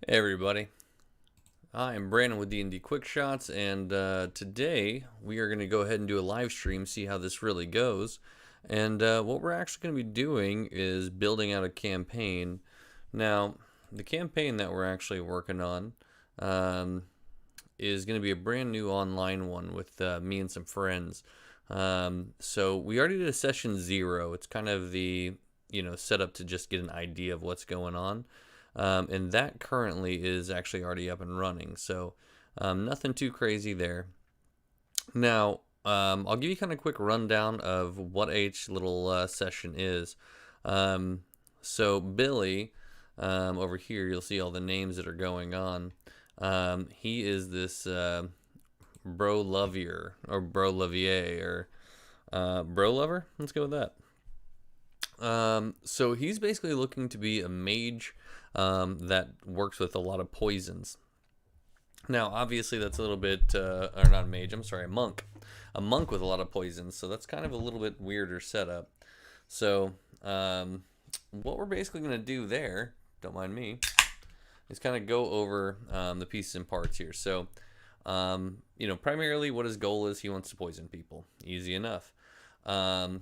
Hey everybody, I'm Brandon with D&D Quick Shots, and today we are going to go ahead and do a live stream, see how this really goes. And what we're actually going to be doing is building out a campaign. Now, the campaign that we're actually working on um, is going to be a brand new online one with me and some friends. So we already did a session 0. It's kind of the setup to just get an idea of what's going on. And that currently is actually already up and running. So nothing too crazy there. Now, I'll give you kind of a quick rundown of what each little session is. So Billy, over here, you'll see all the names that are going on. He is this bro lovier or bro lovier or bro lover. Let's go with that. So he's basically looking to be a mage that works with a lot of poisons. Now, obviously, that's a little bit, or not a mage, I'm sorry, a monk with a lot of poisons. So that's kind of a little bit weirder setup. So, what we're basically going to do there, don't mind me, is kind of go over the pieces and parts here. So, primarily what his goal is, he wants to poison people. Easy enough. Um,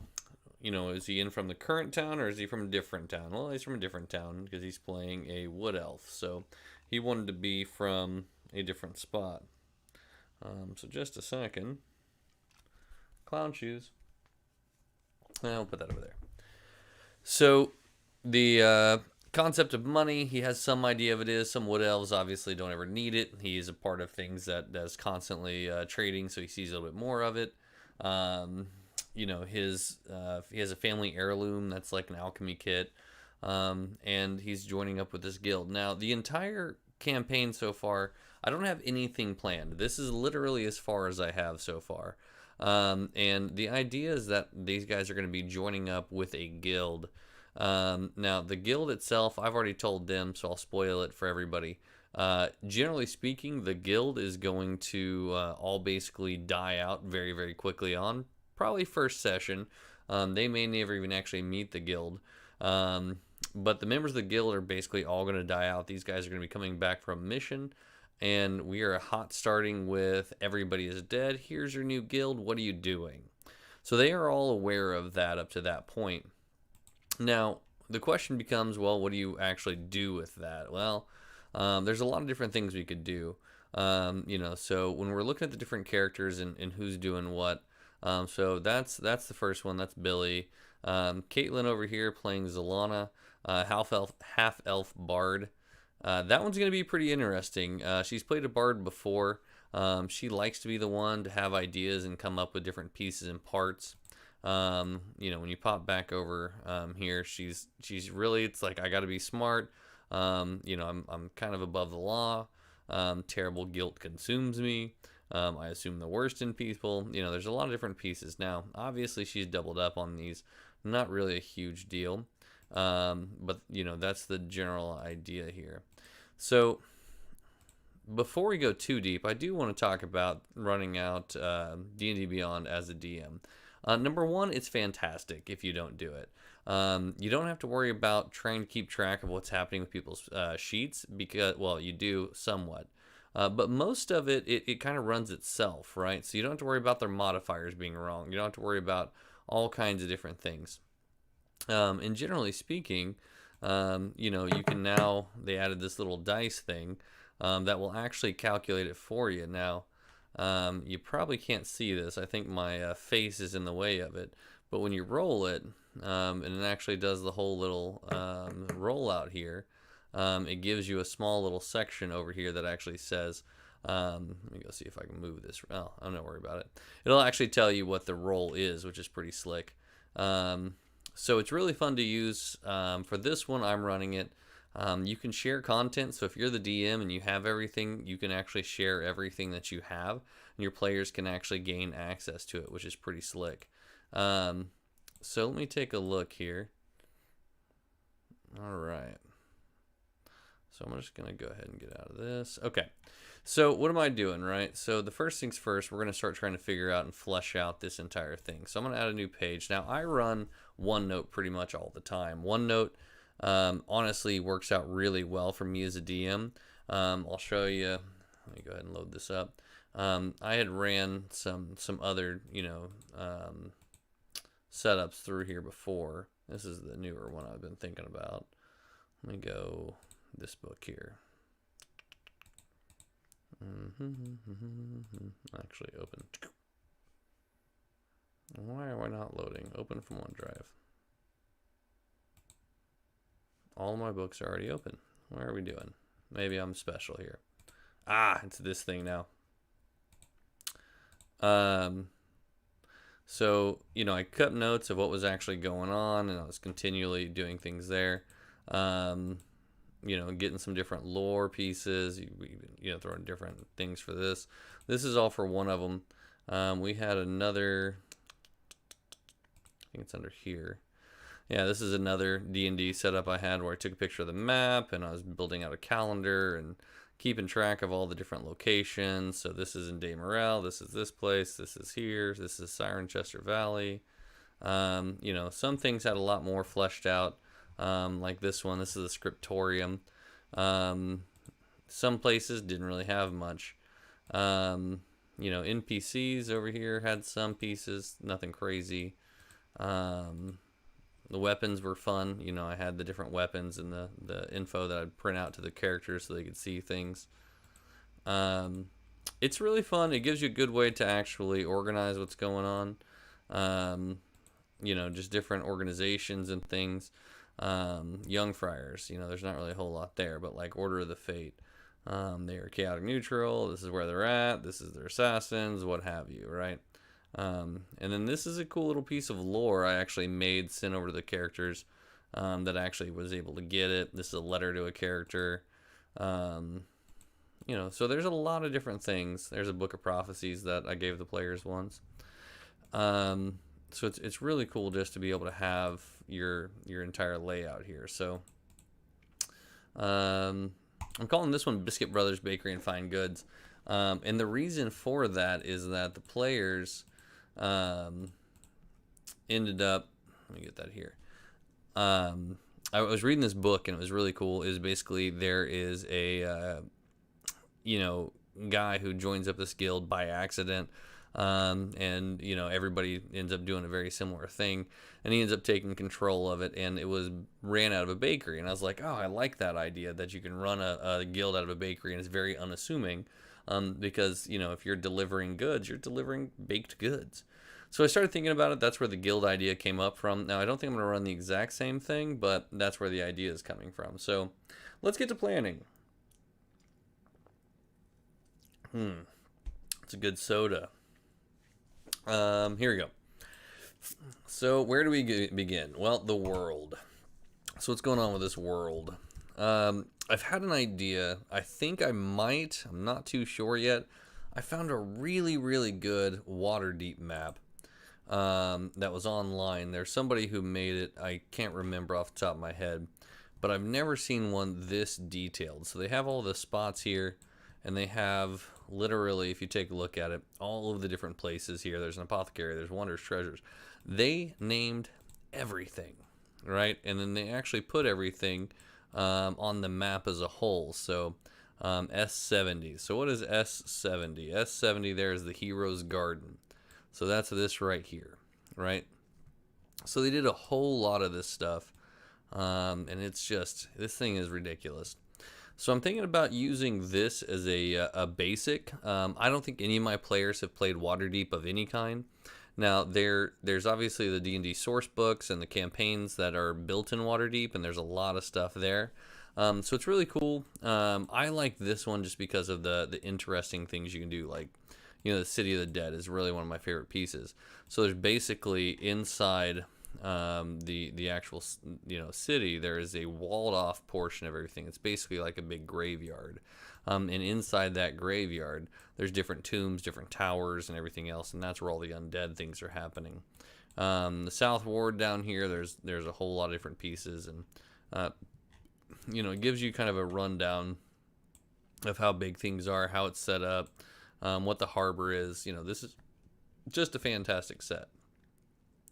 is he in from the current town or is he from a different town? Well, he's from a different town because he's playing a wood elf. So he wanted to be from a different spot. So just a second. Clown shoes. I'll put that over there. So the concept of money, he has some idea of it is. Some wood elves obviously don't ever need it. He is a part of things that's constantly trading, so he sees a little bit more of it. He has a family heirloom that's like an alchemy kit, and he's joining up with this guild. Now, the entire campaign so far, I don't have anything planned. This is literally as far as I have so far. And the idea is that these guys are going to be joining up with a guild. Now, the guild itself, I've already told them, so I'll spoil it for everybody. Generally speaking, the guild is going to all basically die out very, very quickly on probably first session. They may never even actually meet the guild. But the members of the guild are basically all going to die out. These guys are going to be coming back from mission, and we are hot starting with everybody is dead. Here's your new guild. What are you doing? So they are all aware of that up to that point. Now, the question becomes, well, what do you actually do with that? Well, there's a lot of different things we could do. So when we're looking at the different characters and who's doing what, so that's the first one. That's Billy. Caitlin over here playing Zalana, half elf bard. That one's gonna be pretty interesting. She's played a bard before. She likes to be the one to have ideas and come up with different pieces and parts. When you pop back over here, she's really, it's like, I got to be smart. I'm kind of above the law. Terrible guilt consumes me. I assume the worst in people. There's a lot of different pieces. Now, obviously, she's doubled up on these. Not really a huge deal. But that's the general idea here. So, before we go too deep, I do want to talk about running out D&D Beyond as a DM. Number one, it's fantastic if you don't do it. You don't have to worry about trying to keep track of what's happening with people's sheets because, well, you do somewhat. But most of it kind of runs itself, right? So you don't have to worry about their modifiers being wrong. You don't have to worry about all kinds of different things. And generally speaking, you can now, they added this little dice thing that will actually calculate it for you. Now, you probably can't see this. I think my face is in the way of it. But when you roll it, and it actually does the whole little rollout here, it gives you a small little section over here that actually says, let me go see if I can move this. Oh, I'm not worried about it. It'll actually tell you what the roll is, which is pretty slick. So it's really fun to use. For this one, I'm running it. You can share content, so if you're the DM and you have everything, you can actually share everything that you have, and your players can actually gain access to it, which is pretty slick. So let me take a look here. All right. So I'm just going to go ahead and get out of this. Okay. So what am I doing, right? So the first things first, we're going to start trying to figure out and flesh out this entire thing. So I'm going to add a new page. Now, I run OneNote pretty much all the time. OneNote honestly works out really well for me as a DM. I'll show you. Let me go ahead and load this up. I had ran some other setups through here before. This is the newer one I've been thinking about. Let me go this book here. Actually, open. Why are we not loading? Open from OneDrive. All my books are already open. What are we doing? Maybe I'm special here. Ah, it's this thing now. So, I kept notes of what was actually going on, and I was continually doing things there. Getting some different lore pieces, throwing different things for this. This is all for one of them. We had another, I think it's under here. Yeah, this is another D&D setup I had where I took a picture of the map and I was building out a calendar and keeping track of all the different locations. So this is in Day Morale, this is this place, this is here, this is Cirencester Valley. Some things had a lot more fleshed out, like this one. This is a scriptorium. Some places didn't really have much. NPCs over here had some pieces, nothing crazy. The weapons were fun. I had the different weapons and the info that I'd print out to the characters so they could see things. It's really fun. It gives you a good way to actually organize what's going on. Just different organizations and things. Young Friars, there's not really a whole lot there, but like Order of the Fate. They are chaotic neutral. This is where they're at. This is their assassins, what have you, right? And then this is a cool little piece of lore I actually sent over to the characters, that I actually was able to get it. This is a letter to a character. So there's a lot of different things. There's a book of prophecies that I gave the players once. So it's really cool just to be able to have your entire layout here. So I'm calling this one Biscuit Brothers Bakery and Fine Goods. And the reason for that is that the players ended up, let me get that here. I was reading this book and it was really cool. Is basically there is a guy who joins up this guild by accident, and everybody ends up doing a very similar thing, and he ends up taking control of it, and it ran out of a bakery. And I was like, oh, I like that idea that you can run a guild out of a bakery, and it's very unassuming, because if you're delivering goods, you're delivering baked goods. So I started thinking about it. That's where the guild idea came up from. Now, I don't think I'm going to run the exact same thing, but that's where the idea is coming from. So let's get to planning. It's a good soda. Here we go. So where do we begin? Well, the world. So what's going on with this world? I've had an idea. I think I'm not too sure yet. I found a really, really good Waterdeep map that was online. There's somebody who made it. I can't remember off the top of my head, but I've never seen one this detailed. So they have all the spots here, and they have literally, if you take a look at it, all of the different places here. There's an apothecary, there's wonders, treasures. They named everything, right? And then they actually put everything on the map as a whole. So S70. So what is S70? S70 there is the Hero's Garden. So that's this right here, right? So they did a whole lot of this stuff, and it's just, this thing is ridiculous. So I'm thinking about using this as a basic. I don't think any of my players have played Waterdeep of any kind. Now, there's obviously the D&D source books and the campaigns that are built in Waterdeep, and there's a lot of stuff there. So it's really cool. I like this one just because of the interesting things you can do. Like, the City of the Dead is really one of my favorite pieces. So there's basically inside the actual city, there is a walled off portion of everything. It's basically like a big graveyard, and inside that graveyard there's different tombs, different towers, and everything else, and that's where all the undead things are happening. The South Ward down here, there's a whole lot of different pieces, and it gives you kind of a rundown of how big things are, how it's set up, what the harbor is. This is just a fantastic set.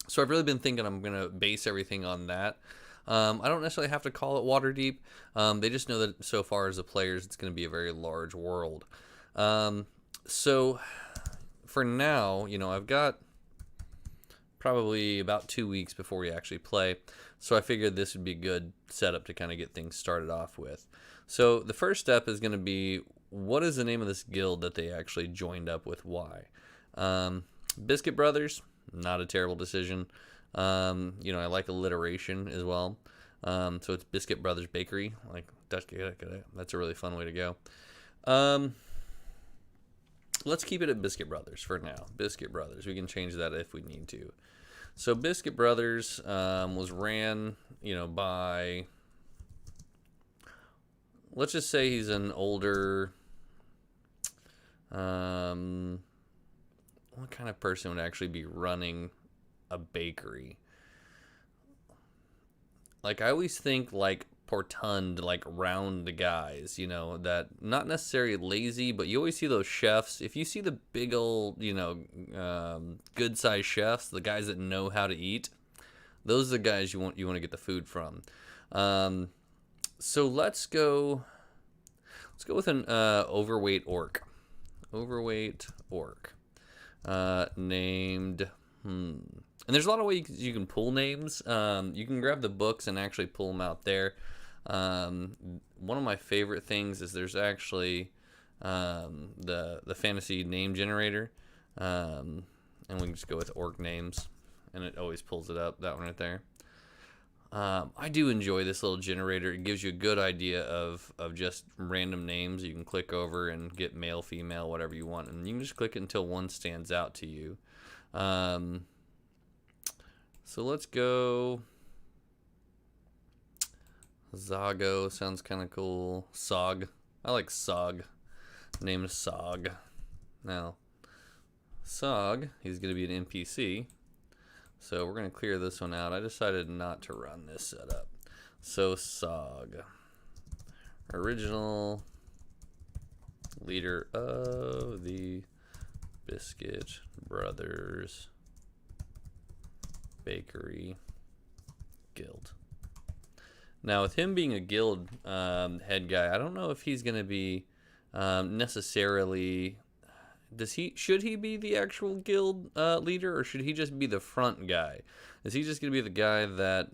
So I've really been thinking I'm going to base everything on that. I don't necessarily have to call it Waterdeep. They just know that so far as the players, it's going to be a very large world. So for now, I've got probably about 2 weeks before we actually play. So I figured this would be a good setup to kind of get things started off with. So the first step is going to be, what is the name of this guild that they actually joined up with? Why? Biscuit Brothers, not a terrible decision. I like alliteration as well. So it's Biscuit Brothers Bakery. That's a really fun way to go. Let's keep it at Biscuit Brothers for now. Biscuit Brothers. We can change that if we need to. So Biscuit Brothers was ran, by, let's just say he's an older, what kind of person would actually be running a bakery? Like, I always think like portund, like round guys, that not necessarily lazy, but you always see those chefs. If you see the big old, good sized chefs, the guys that know how to eat, those are the guys you want to get the food from. So let's go with an overweight orc. Overweight orc. Named And there's a lot of ways you can pull names. You can grab the books and actually pull them out there. One of my favorite things is there's actually the fantasy name generator, and we can just go with orc names, and it always pulls it up. That one right there. I do enjoy this little generator. It gives you a good idea of just random names. You can click over and get male, female, whatever you want, and you can just click it until one stands out to you. So let's go. Zago sounds kind of cool. Sog. I like Sog. Named Sog. Now, Sog, he's going to be an NPC. So we're going to clear this one out. I decided not to run this setup. So Sog. Original leader of the Biscuit Brothers Bakery Guild. Now, with him being a guild head guy, I don't know if he's going to be necessarily. Should he be the actual guild leader, or should he just be the front guy? Is he just going to be the guy that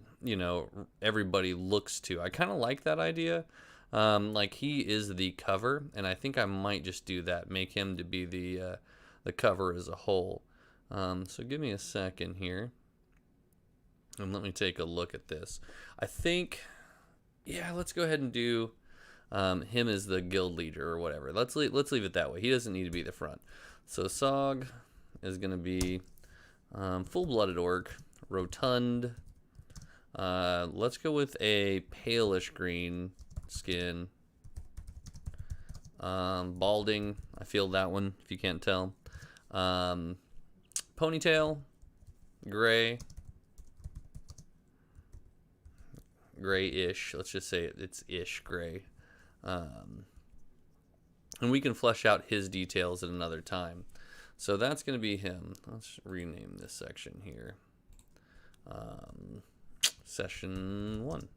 everybody looks to? I kind of like that idea. Like, he is the cover, and I think I might just do that. Make him to be the cover as a whole. So give me a second here. And let me take a look at this. I think, let's go ahead and do him as the guild leader or whatever. Let's leave it that way. He doesn't need to be the front. So Sog is going to be full-blooded orc, rotund. Let's go with a palish green skin. Balding. I feel that one, if you can't tell. Ponytail, gray. Gray-ish. Let's just say it's ish gray. And we can flesh out his details at another time. So that's going to be him. Let's rename this section here. Session 1.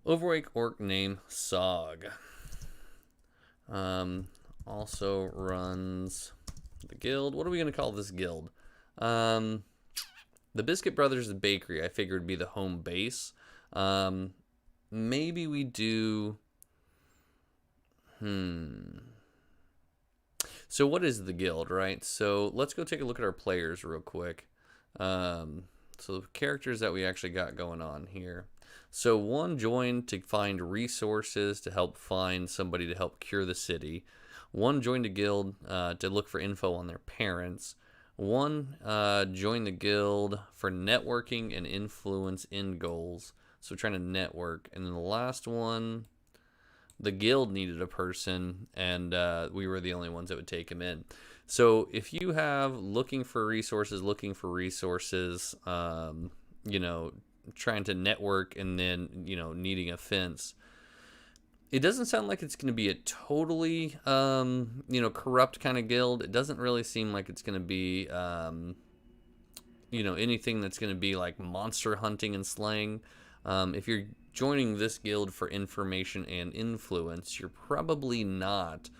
Overweight orc name Sog. Also runs the guild. What are we going to call this guild? The Biscuit Brothers Bakery, I figured, would be the home base. Maybe we do. So what is the guild, right? So let's go take a look at our players real quick. So the characters that we actually got going on here. So one joined to find resources to help find somebody to help cure the city. One joined a guild to look for info on their parents. One joined the guild for networking and influence end goals. So trying to network. And then the last one, the guild needed a person, and we were the only ones that would take him in. So if you have looking for resources, trying to network, and then, needing a fence, it doesn't sound like it's going to be a totally, corrupt kind of guild. It doesn't really seem like it's going to be anything that's going to be like monster hunting and slaying. If you're joining this guild for information and influence, you're probably not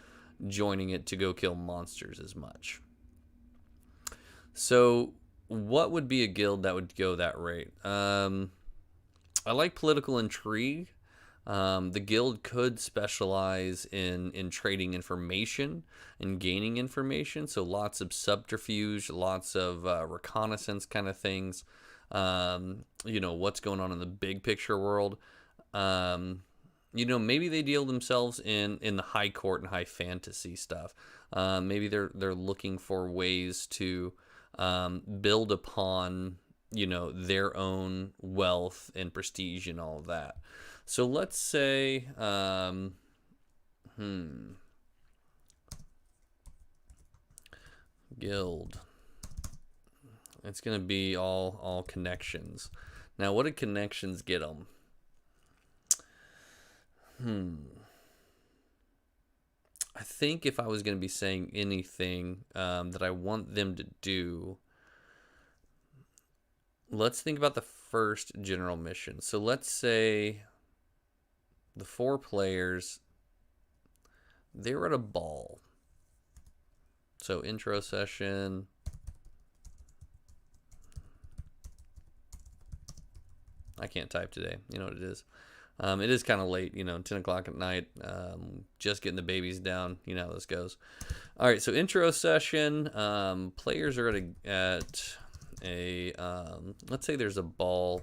joining it to go kill monsters as much. So what would be a guild that would go that rate? I like political intrigue. The guild could specialize in trading information and gaining information. So lots of subterfuge, lots of reconnaissance kind of things. What's going on in the big picture world. Maybe they deal themselves in the high court and high fantasy stuff. Maybe they're looking for ways to build upon their own wealth and prestige and all of that. So let's say guild. It's gonna be all connections. Now, what did connections get them? I think if I was gonna be saying anything that I want them to do, let's think about the first general mission. So let's say the 4 players, they were at a ball. So intro session. I can't type today. You know what it is. It is kind of late, 10 o'clock at night. Just getting the babies down. You know how this goes. All right, so intro session. Players are at a let's say there's a ball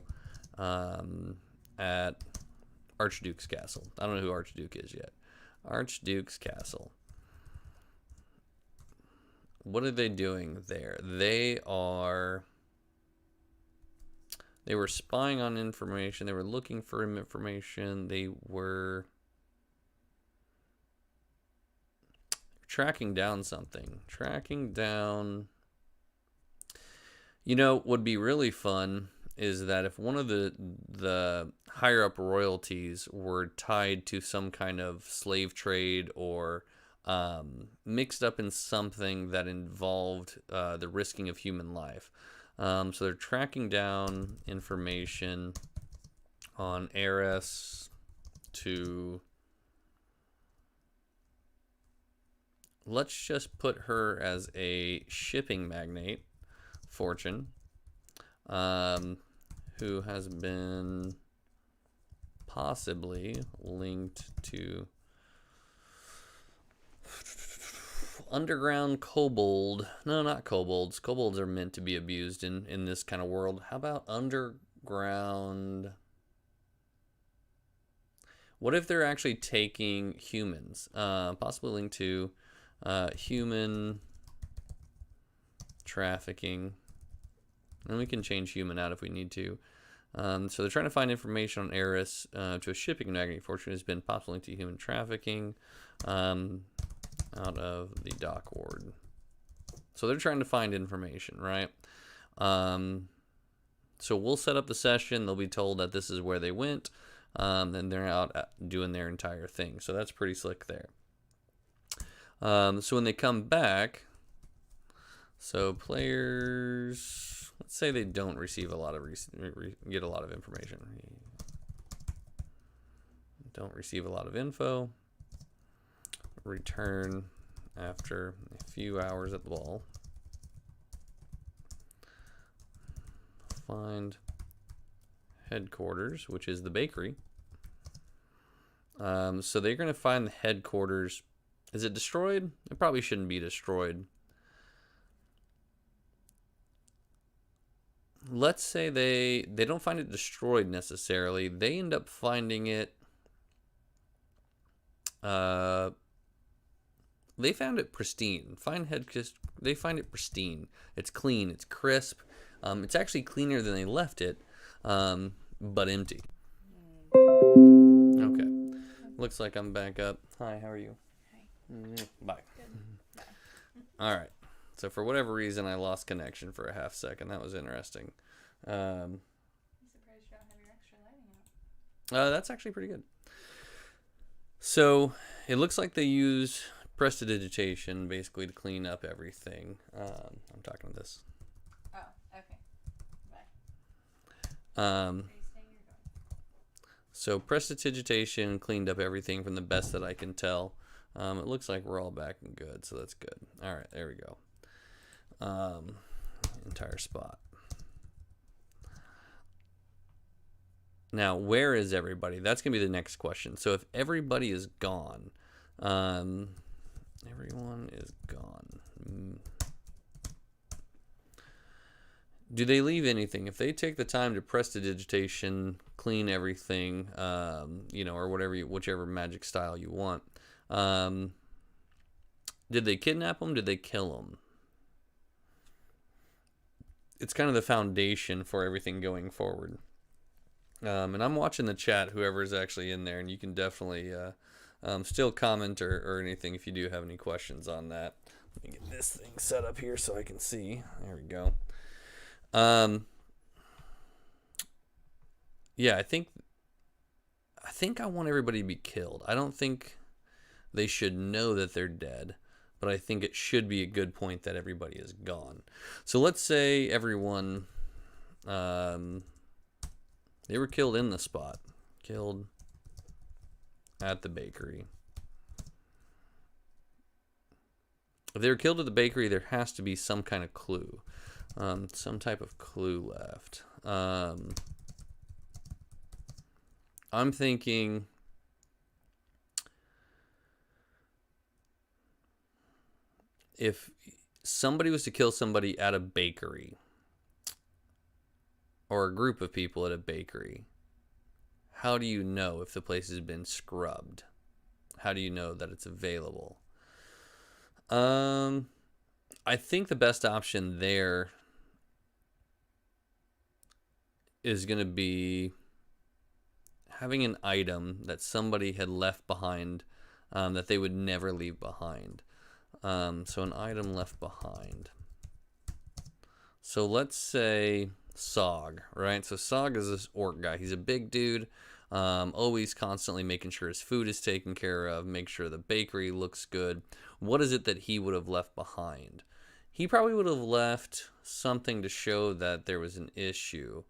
at Archduke's Castle. I don't know who Archduke is yet. Archduke's Castle. What are they doing there? They were spying on information. They were looking for information. They were tracking down something. Tracking down. What would be really fun is that if one of the higher up royalties were tied to some kind of slave trade or mixed up in something that involved the risking of human life. So they're tracking down information on heiress to, let's just put her as a shipping magnate, Fortune, who has been possibly linked to underground kobold. No, not kobolds. Kobolds are meant to be abused in this kind of world. How about underground? What if they're actually taking humans? Possibly linked to human trafficking. And we can change human out if we need to. So they're trying to find information on heiress to a shipping magnate. Fortune has been possibly linked to human trafficking. Out of the dock ward. So they're trying to find information, right? So we'll set up the session. They'll be told that this is where they went. And they're out doing their entire thing. So that's pretty slick there. So when they come back, so players, let's say they don't receive a lot of get a lot of information. Don't receive a lot of info. Return after a few hours at the ball. Find headquarters, which is the bakery. So they're going to find the headquarters. Is it destroyed? It probably shouldn't be destroyed. Let's say they don't find it destroyed necessarily. They end up finding it. They found it pristine. They find it pristine. It's clean. It's crisp. It's actually cleaner than they left it, but empty. Okay. Looks like I'm back up. Hi, how are you? Hi. Bye. Good. Bye. All right. So for whatever reason, I lost connection for a half second. That was interesting. I'm surprised you don't have your extra lighting out. That's actually pretty good. So it looks like they use prestidigitation basically to clean up everything. I'm talking to this. Oh, okay. Um, Are you staying or going? so prestidigitation cleaned up everything from the best that I can tell. It looks like we're all back and good, so that's good. All right, there we go. Entire spot. Now, where is everybody? That's going to be the next question. So if everybody is gone, everyone is gone. Do they leave anything? If they take the time to prestidigitation, clean everything, or whichever magic style you want, did they kidnap them? Did they kill them? It's kind of the foundation for everything going forward. And I'm watching the chat, whoever's actually in there, and you can definitely still comment or anything if you do have any questions on that. Let me get this thing set up here so I can see. There we go. Yeah, I think I want everybody to be killed. I don't think they should know that they're dead, but I think it should be a good point that everybody is gone. So let's say everyone, they were killed in the spot, killed at the bakery. If they were killed at the bakery, there has to be some kind of clue, some type of clue left. I'm thinking if somebody was to kill somebody at a bakery or a group of people at a bakery, how do you know if the place has been scrubbed? How do you know that it's available? I think the best option there is going to be having an item that somebody had left behind that they would never leave behind. So an item left behind. So let's say Sog, right? So Sog is this orc guy. He's a big dude, always constantly making sure his food is taken care of, make sure the bakery looks good. What is it that he would have left behind? He probably would have left something to show that there was an issue.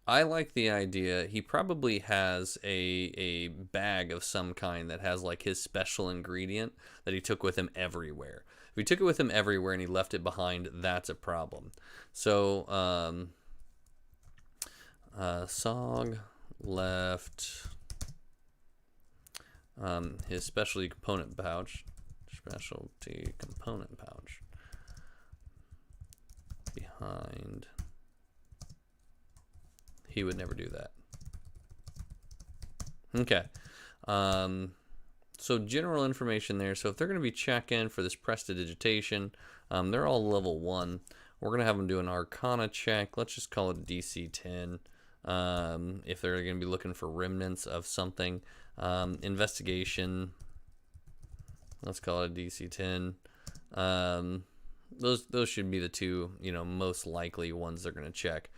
I like the idea. He probably has a bag of some kind that has like his special ingredient that he took with him everywhere. If he took it with him everywhere and he left it behind, that's a problem. So, Sog left his specialty component pouch behind. He would never do that. Okay. So general information there. So if they're going to be check-in for this prestidigitation, they're all level 1. We're going to have them do an Arcana check. Let's just call it DC 10. If they're going to be looking for remnants of something. Investigation. Let's call it a DC 10. Those should be the two, most likely ones they're going to check.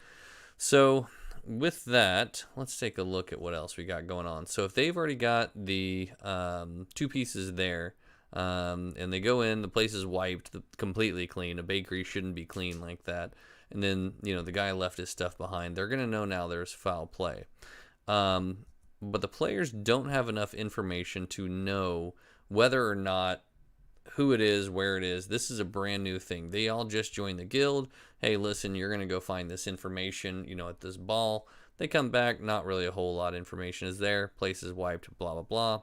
So with that, let's take a look at what else we got going on. So if they've already got the 2 pieces there, and they go in, the place is wiped, completely clean. A bakery shouldn't be clean like that. And then, the guy left his stuff behind. They're going to know now there's foul play. But the players don't have enough information to know whether or not who it is, where it is. This is a brand new thing. They all just joined the guild. Hey, listen, you're going to go find this information, at this ball. They come back, not really a whole lot of information is there. Place is wiped, blah, blah,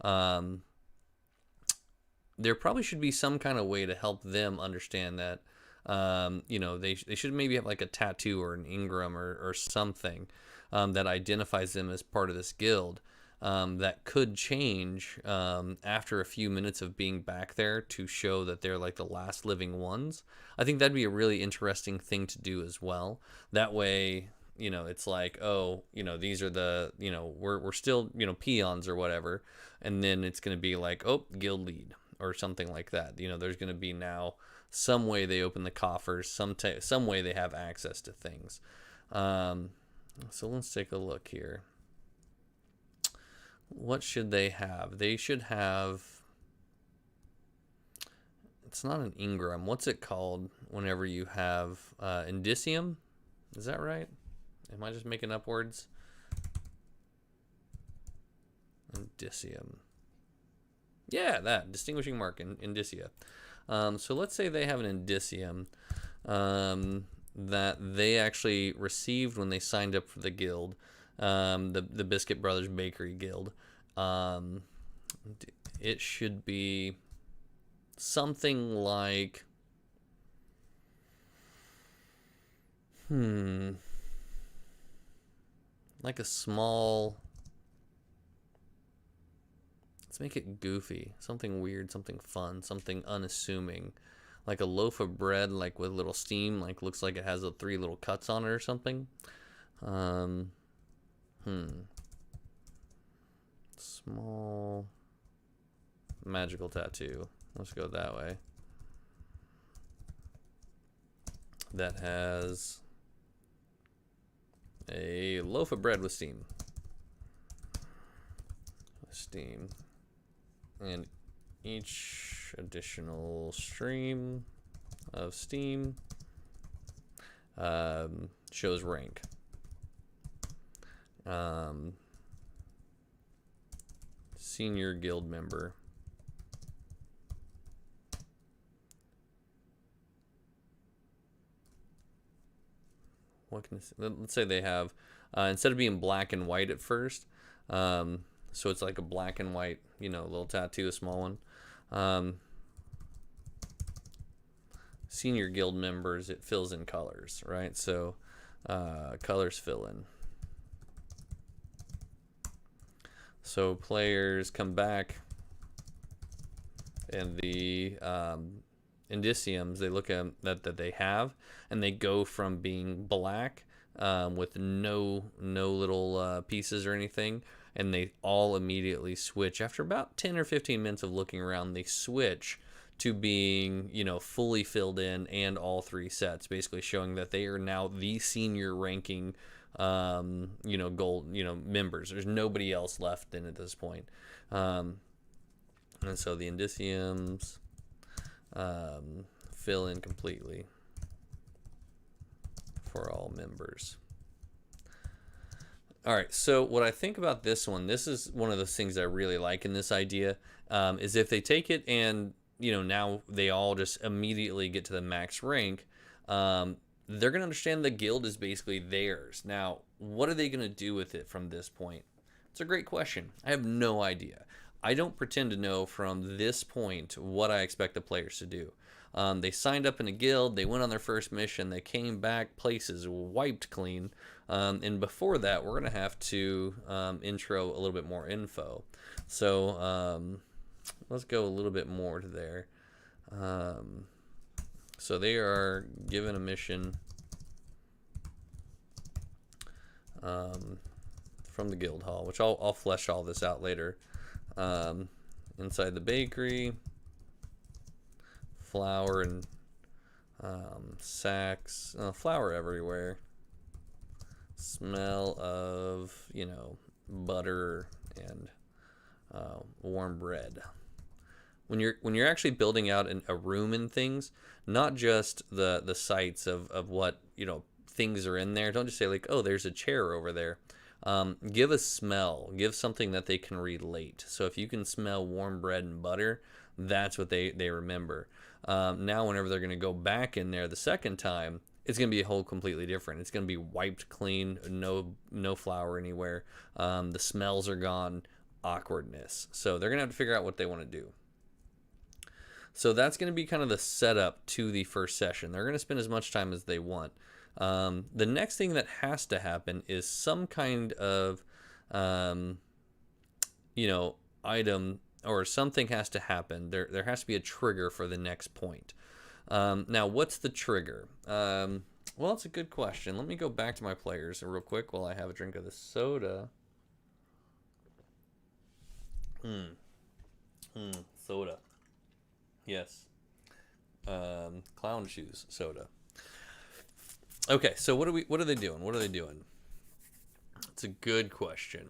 blah. There probably should be some kind of way to help them understand that, they should maybe have like a tattoo or an Ingram or something that identifies them as part of this guild. That could change after a few minutes of being back there to show that they're like the last living ones. I think that'd be a really interesting thing to do as well. That way, it's like, oh, these are the, we're still, peons or whatever. And then it's going to be like, oh, guild lead or something like that. There's going to be now some way they open the coffers, some way they have access to things. So let's take a look here. What should they have? They should have It's not an Ingram. What's it called whenever you have indicium? Is that right? Am I just making up words? Indicium. Yeah, that. Distinguishing mark in indicia. So let's say they have an indicium that they actually received when they signed up for the guild, the Biscuit Brothers Bakery Guild. It should be something like... like a small... Let's make it goofy. Something weird, something fun, something unassuming. Like a loaf of bread, like with little steam, like looks like it has 3 little cuts on it or something. Small magical tattoo. Let's go that way. That has a loaf of bread with steam. And each additional stream of steam shows rank. Senior guild member. What can let's say they have instead of being black and white at first, so it's like a black and white, little tattoo, a small one. Senior guild members, it fills in colors, right? So colors fill in. So players come back, and the indiciums they look at that they have, and they go from being black with no little pieces or anything, and they all immediately switch after about 10 or 15 minutes of looking around. They switch to being fully filled in and all 3 sets, basically showing that they are now the senior ranking gold members. There's nobody else left in at this point, and so the indiciums fill in completely for all members. All right, so what I think about this one, this is one of those things I really like in this idea, is if they take it and, now they all just immediately get to the max rank, they're going to understand the guild is basically theirs. Now, what are they going to do with it from this point? It's a great question. I have no idea. I don't pretend to know from this point what I expect the players to do. They signed up in a guild, they went on their first mission, they came back, places wiped clean, and before that we're going to have to intro a little bit more info. So let's go a little bit more to there. So they are given a mission from the guild hall, which I'll flesh all this out later. Inside the bakery, flour and sacks, flour everywhere. Smell of butter and warm bread. When you're actually building out a room and things, not just the sites of what things are in there. Don't just say like, oh, there's a chair over there. Give a smell. Give something that they can relate. So if you can smell warm bread and butter, that's what they remember. Now whenever they're going to go back in there the second time, it's going to be a whole completely different. It's going to be wiped clean, no flour anywhere. The smells are gone, awkwardness. So they're going to have to figure out what they want to do. So that's going to be kind of the setup to the first session. They're going to spend as much time as they want. The next thing that has to happen is some kind of, item or something has to happen. There has to be a trigger for the next point. Now, what's the trigger? Well, it's a good question. Let me go back to my players real quick while I have a drink of the soda. Soda. Yes. Clown shoes soda. Okay, so what are they doing? What are they doing? It's a good question.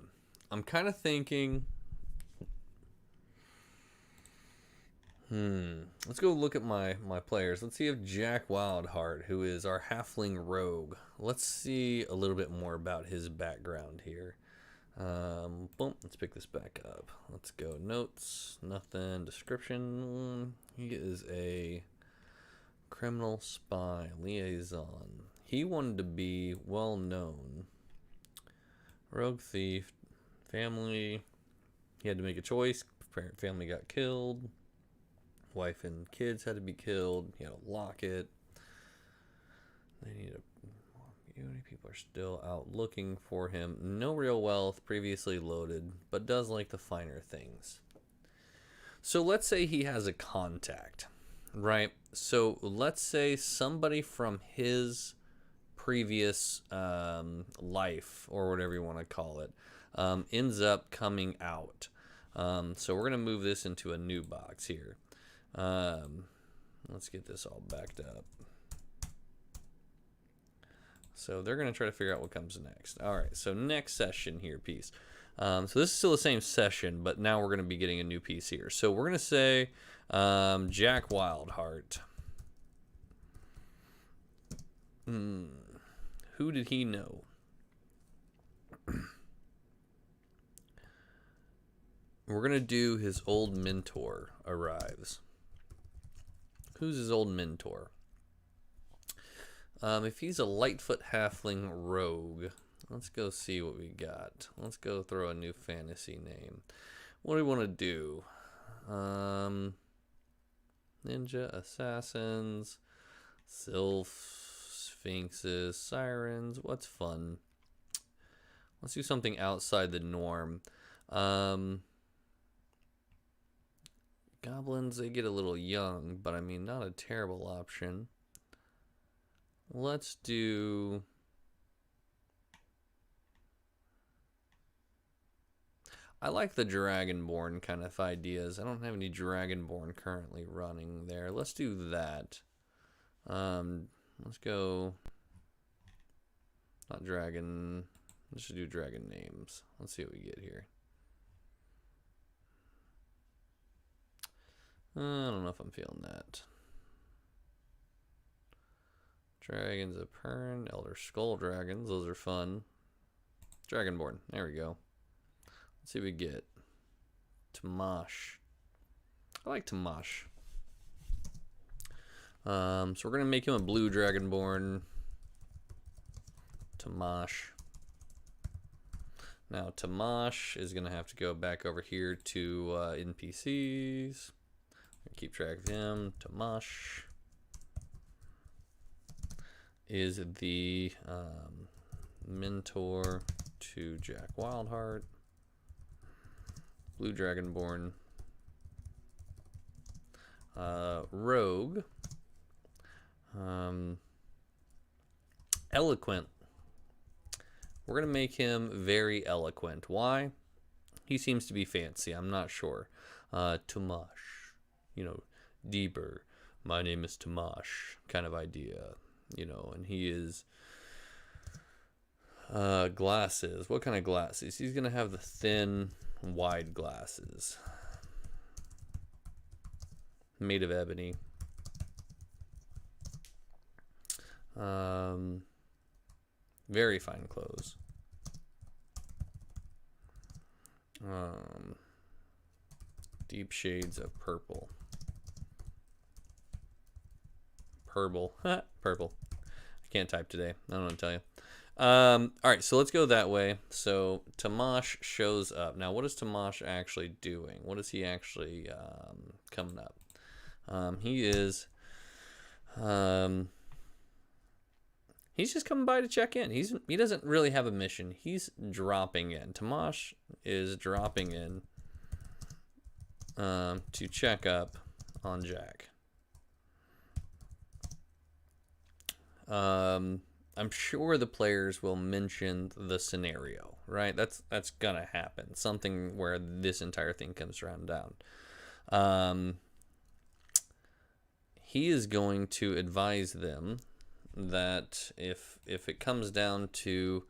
I'm kind of thinking Let's go look at my players. Let's see if Jack Wildheart, who is our halfling rogue, let's see a little bit more about his background here. Boom. Let's pick this back up. Let's go notes. Nothing. Description. He is a criminal spy liaison. He wanted to be well known. Rogue thief. Family. He had to make a choice. Family got killed. Wife and kids had to be killed. He had a locket. They need a beauty. People are still out looking for him. No real wealth. Previously loaded, but does like the finer things. So let's say he has a contact, right? So let's say somebody from his previous life, or whatever you want to call it, ends up coming out. So we're going to move this into a new box here. Let's get this all backed up. So they're going to try to figure out what comes next. All right, so next session here, piece. So this is still the same session, but now we're going to be getting a new piece here. So we're going to say Jack Wildheart. Who did he know? We're going to do his old mentor arrives. Who's his old mentor? If he's a Lightfoot halfling rogue, let's go see what we got. Let's go throw a new fantasy name. What do we want to do? Ninja, assassins, sylphs, sphinxes, sirens. What's fun? Let's do something outside the norm. Goblins, they get a little young, but I mean, not a terrible option. Let's do... I like the Dragonborn kind of ideas. I don't have any Dragonborn currently running there. Let's do that. Let's go... Not dragon... Let's just do dragon names. Let's see what we get here. I don't know if I'm feeling that. Dragons of Pern, Elder Skull Dragons, those are fun. Dragonborn, there we go. Let's see what we get. Tamash. I like Tamash. So we're going to make him a blue Dragonborn. Tamash. Now Tamash is going to have to go back over here to NPCs. Keep track of him. Tamash is the mentor to Jack Wildheart. Blue Dragonborn. Rogue. Eloquent. We're going to make him very eloquent. Why? He seems to be fancy. I'm not sure. Tamash. You know, deeper. My name is Tamash kind of idea. You know, and he is glasses. What kind of glasses? He's going to have the thin, wide glasses. Made of ebony. Very fine clothes. Deep shades of purple. Purple. Purple. I can't type today. I don't know what to tell you. All right, so let's go that way. So Tamash shows up. Now, what is Tamash actually doing? What is he actually coming up? He is... he's just coming by to check in. He doesn't really have a mission. He's dropping in. Tamash is dropping in to check up on Jack. I'm sure the players will mention the scenario, right? That's gonna happen. Something where this entire thing comes around down. He is going to advise them that if it comes down to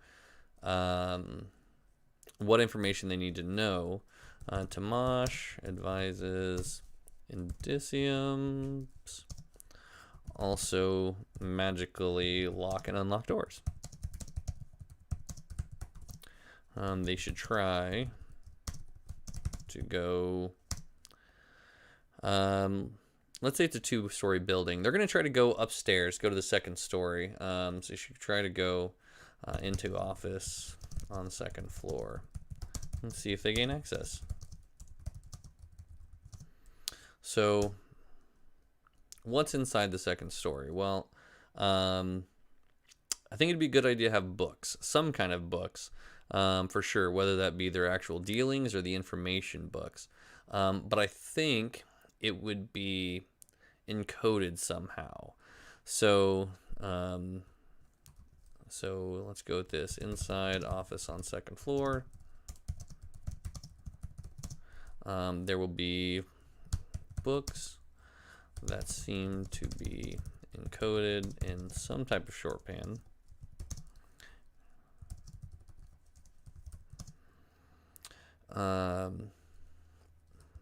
what information they need to know, Tamash advises Indiciums also magically lock and unlock doors. They should try to go, let's say it's a 2-story building. They're going to try to go upstairs, go to the 2nd story. So you should try to go into office on the 2nd floor and see if they gain access. So what's inside the 2nd story? Well, I think it'd be a good idea to have books, some kind of books, for sure, whether that be their actual dealings or the information books. But I think it would be encoded somehow. So let's go with this. Inside office on 2nd floor. There will be books that seem to be encoded in some type of shorthand.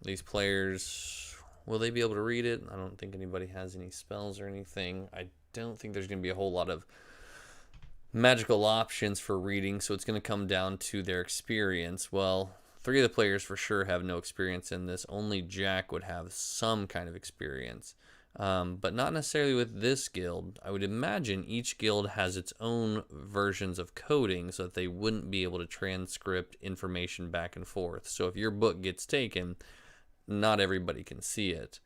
These players, will they be able to read it? I don't think anybody has any spells or anything. I don't think there's going to be a whole lot of magical options for reading, so it's going to come down to their experience. Well, 3 of the players for sure have no experience in this. Only Jack would have some kind of experience, but not necessarily with this guild. I would imagine each guild has its own versions of coding so that they wouldn't be able to transcript information back and forth. So if your book gets taken, not everybody can see it.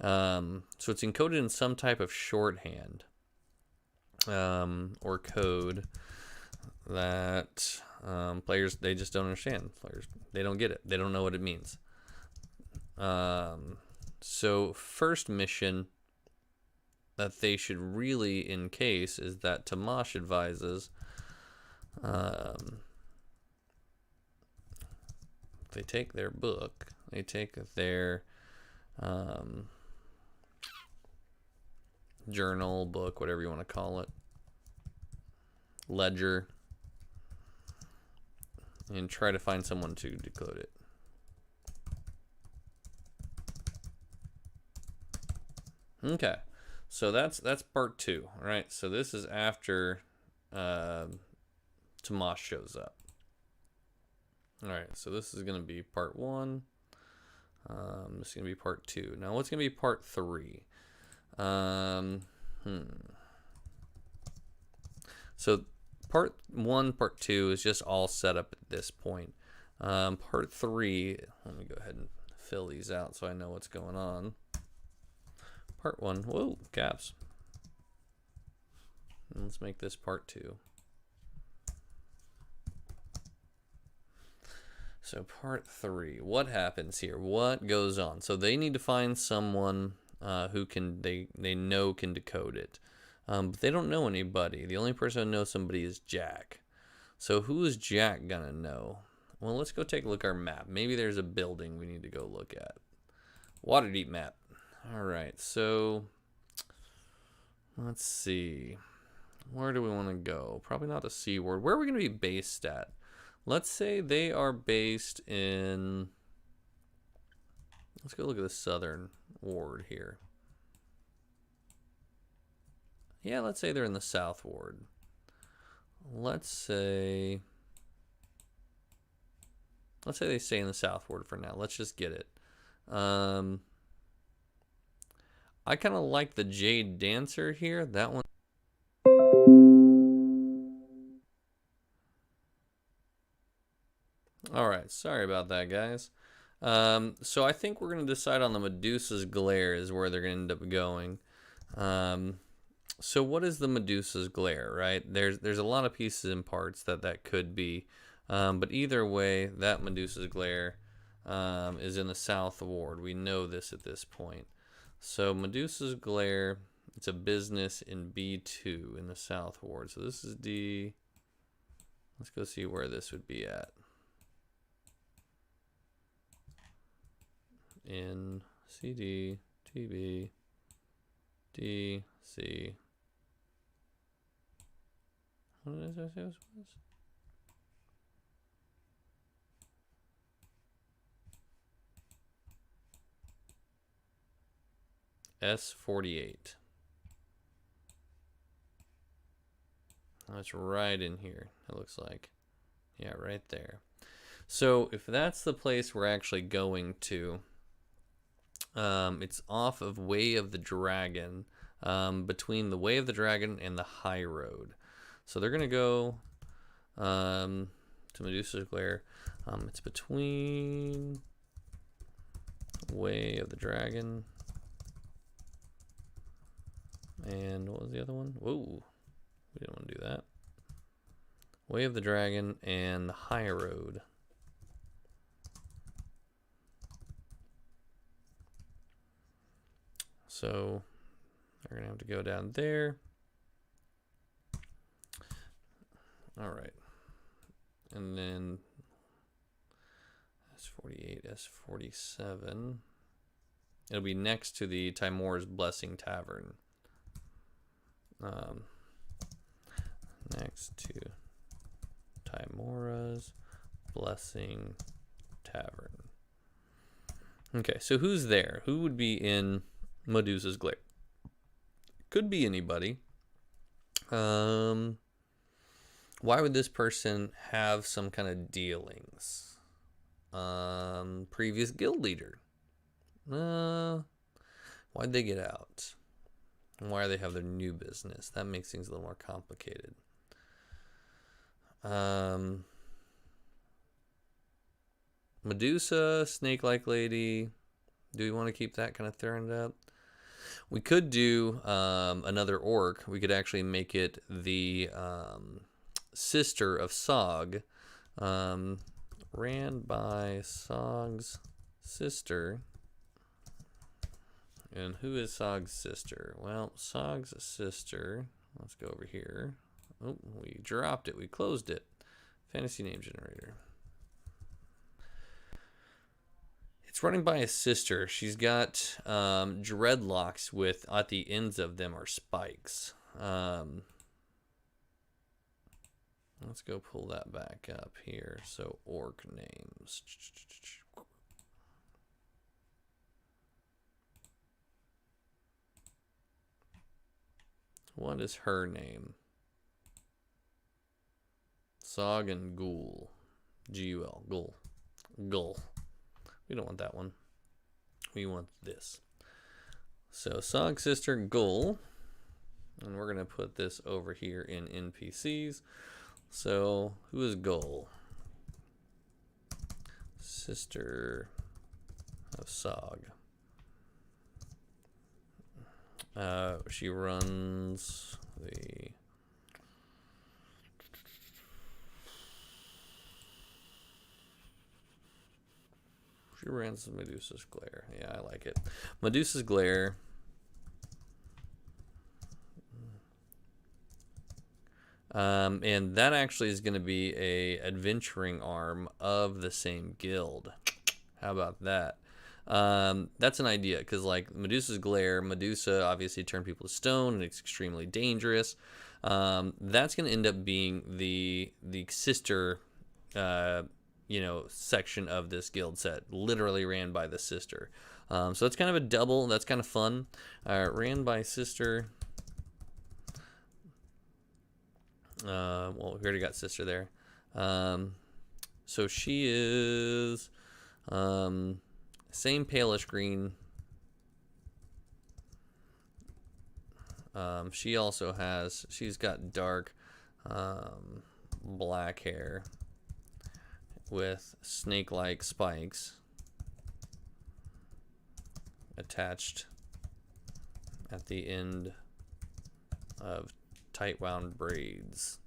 So it's encoded in some type of shorthand or code that players, they just don't understand. Players, they don't get it. They don't know what it means. So first mission that they should really encase is that Tamash advises they take their book, they take their journal, book, whatever you want to call it, ledger, and try to find someone to decode it. Okay, so that's part 2, right? So this is after Tomas shows up. All right, so this is going to be part 1. This is going to be part 2. Now, what's going to be part 3? So part 1, part 2 is just all set up at this point. Part 3, let me go ahead and fill these out so I know what's going on. Part 1, whoa, caps. And let's make this part 2. So part 3, what happens here? What goes on? So they need to find someone who can they know can decode it, but they don't know anybody. The only person who knows somebody is Jack. So who is Jack gonna know? Well, let's go take a look at our map. Maybe there's a building we need to go look at. Waterdeep map. All right, so let's see. Where do we want to go? Probably not the C word. Where are we going to be based at? Let's say they are based in... Let's go look at the southern ward here. Yeah, let's say they're in the south ward. Let's say they stay in the south ward for now. Let's just get it. I kind of like the Jade Dancer here. That one. All right, sorry about that, guys. So I think we're going to decide on the Medusa's Glare is where they're going to end up going. So what is the Medusa's Glare, right? There's a lot of pieces and parts that could be. But either way, that Medusa's Glare is in the south ward. We know this at this point. So Medusa's Glare, it's a business in B2 in the south ward. So this is D. Let's go see where this would be at. In CD, TB, D, C. What did I say this was? S48. That's right in here, it looks like. Yeah, right there. So if that's the place we're actually going to, it's off of Way of the Dragon, between the Way of the Dragon and the High Road. So they're going to go to Medusa's Glare. It's between Way of the Dragon and what was the other one? Whoa, we didn't want to do that. Way of the Dragon and the High Road. So they're gonna have to go down there. All right, and then S48, S47. It'll be next to the Timora's Blessing Tavern. Next to Timora's Blessing Tavern. Okay, so who's there? Who would be in Medusa's Glare? Could be anybody. Why would this person have some kind of dealings? Previous guild leader. Why'd they get out? And why do they have their new business? That makes things a little more complicated. Medusa, snake-like lady. Do we want to keep that kind of turned up? We could do another orc. We could actually make it the sister of Sog. Ran by Sog's sister. And who is Sog's sister? Well, Sog's sister. Let's go over here. Oh, we dropped it. We closed it. Fantasy name generator. It's running by a sister. She's got dreadlocks with, at the ends of them are spikes. Let's go pull that back up here. So orc names. What is her name? Sog and Ghoul. G-U-L. Ghoul. Ghoul. We don't want that one. We want this. So Sog sister Ghoul. And we're going to put this over here in NPCs. So who is Ghoul? Sister of Sog. She runs the... She runs Medusa's Glare. Yeah, I like it. Medusa's Glare. And that actually is going to be a adventuring arm of the same guild. How about that? That's an idea, because like Medusa's Glare, Medusa obviously turned people to stone, and it's extremely dangerous. That's going to end up being the sister, section of this guild set, literally ran by the sister. So it's kind of a double. That's kind of fun. Ran by sister. Well, we already got sister there. So she is same palish green. She also has, she's got dark black hair with snake-like spikes attached at the end of tight wound braids.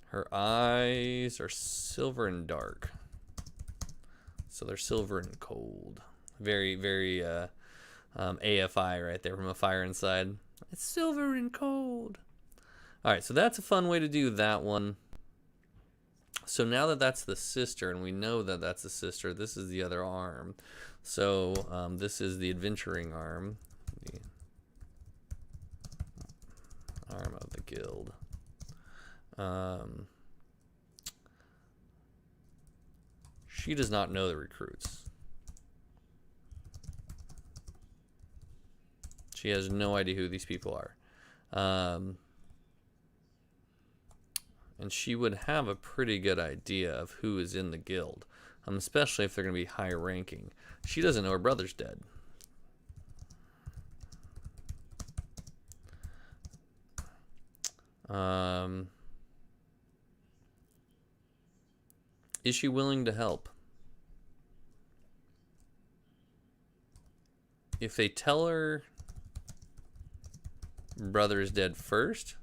Her eyes are silver and dark. So they're silver and cold. Very, very AFI right there, from a fire inside. It's silver and cold. Alright, so that's a fun way to do that one. So now that that's the sister, and we know that that's the sister, this is the other arm. So this is the adventuring arm. The arm of the guild. She does not know the recruits. She has no idea who these people are. And she would have a pretty good idea of who is in the guild, especially if they're going to be high ranking. She doesn't know her brother's dead. Is she willing to help? If they tell her brother is dead first,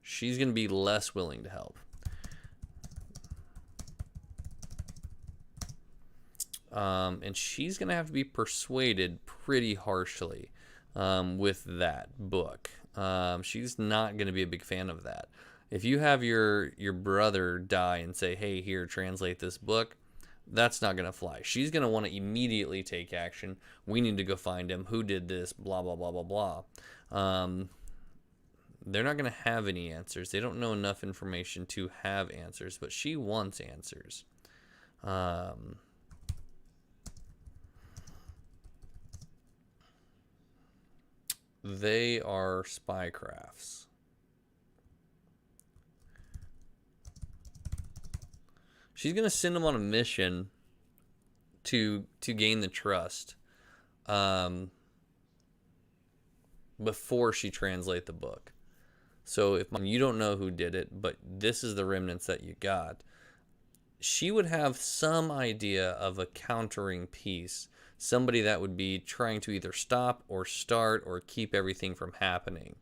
she's going to be less willing to help. And she's going to have to be persuaded pretty harshly with that book. She's not going to be a big fan of that. If you have your brother die and say, hey, here, translate this book, that's not going to fly. She's going to want to immediately take action. We need to go find him. Who did this? Blah, blah, blah, blah, blah. They're not going to have any answers. They don't know enough information to have answers, but she wants answers. They are spy crafts. She's going to send them on a mission to gain the trust before she translate the book. So if you don't know who did it, but this is the remnants that you got, she would have some idea of a countering piece, somebody that would be trying to either stop or start or keep everything from happening.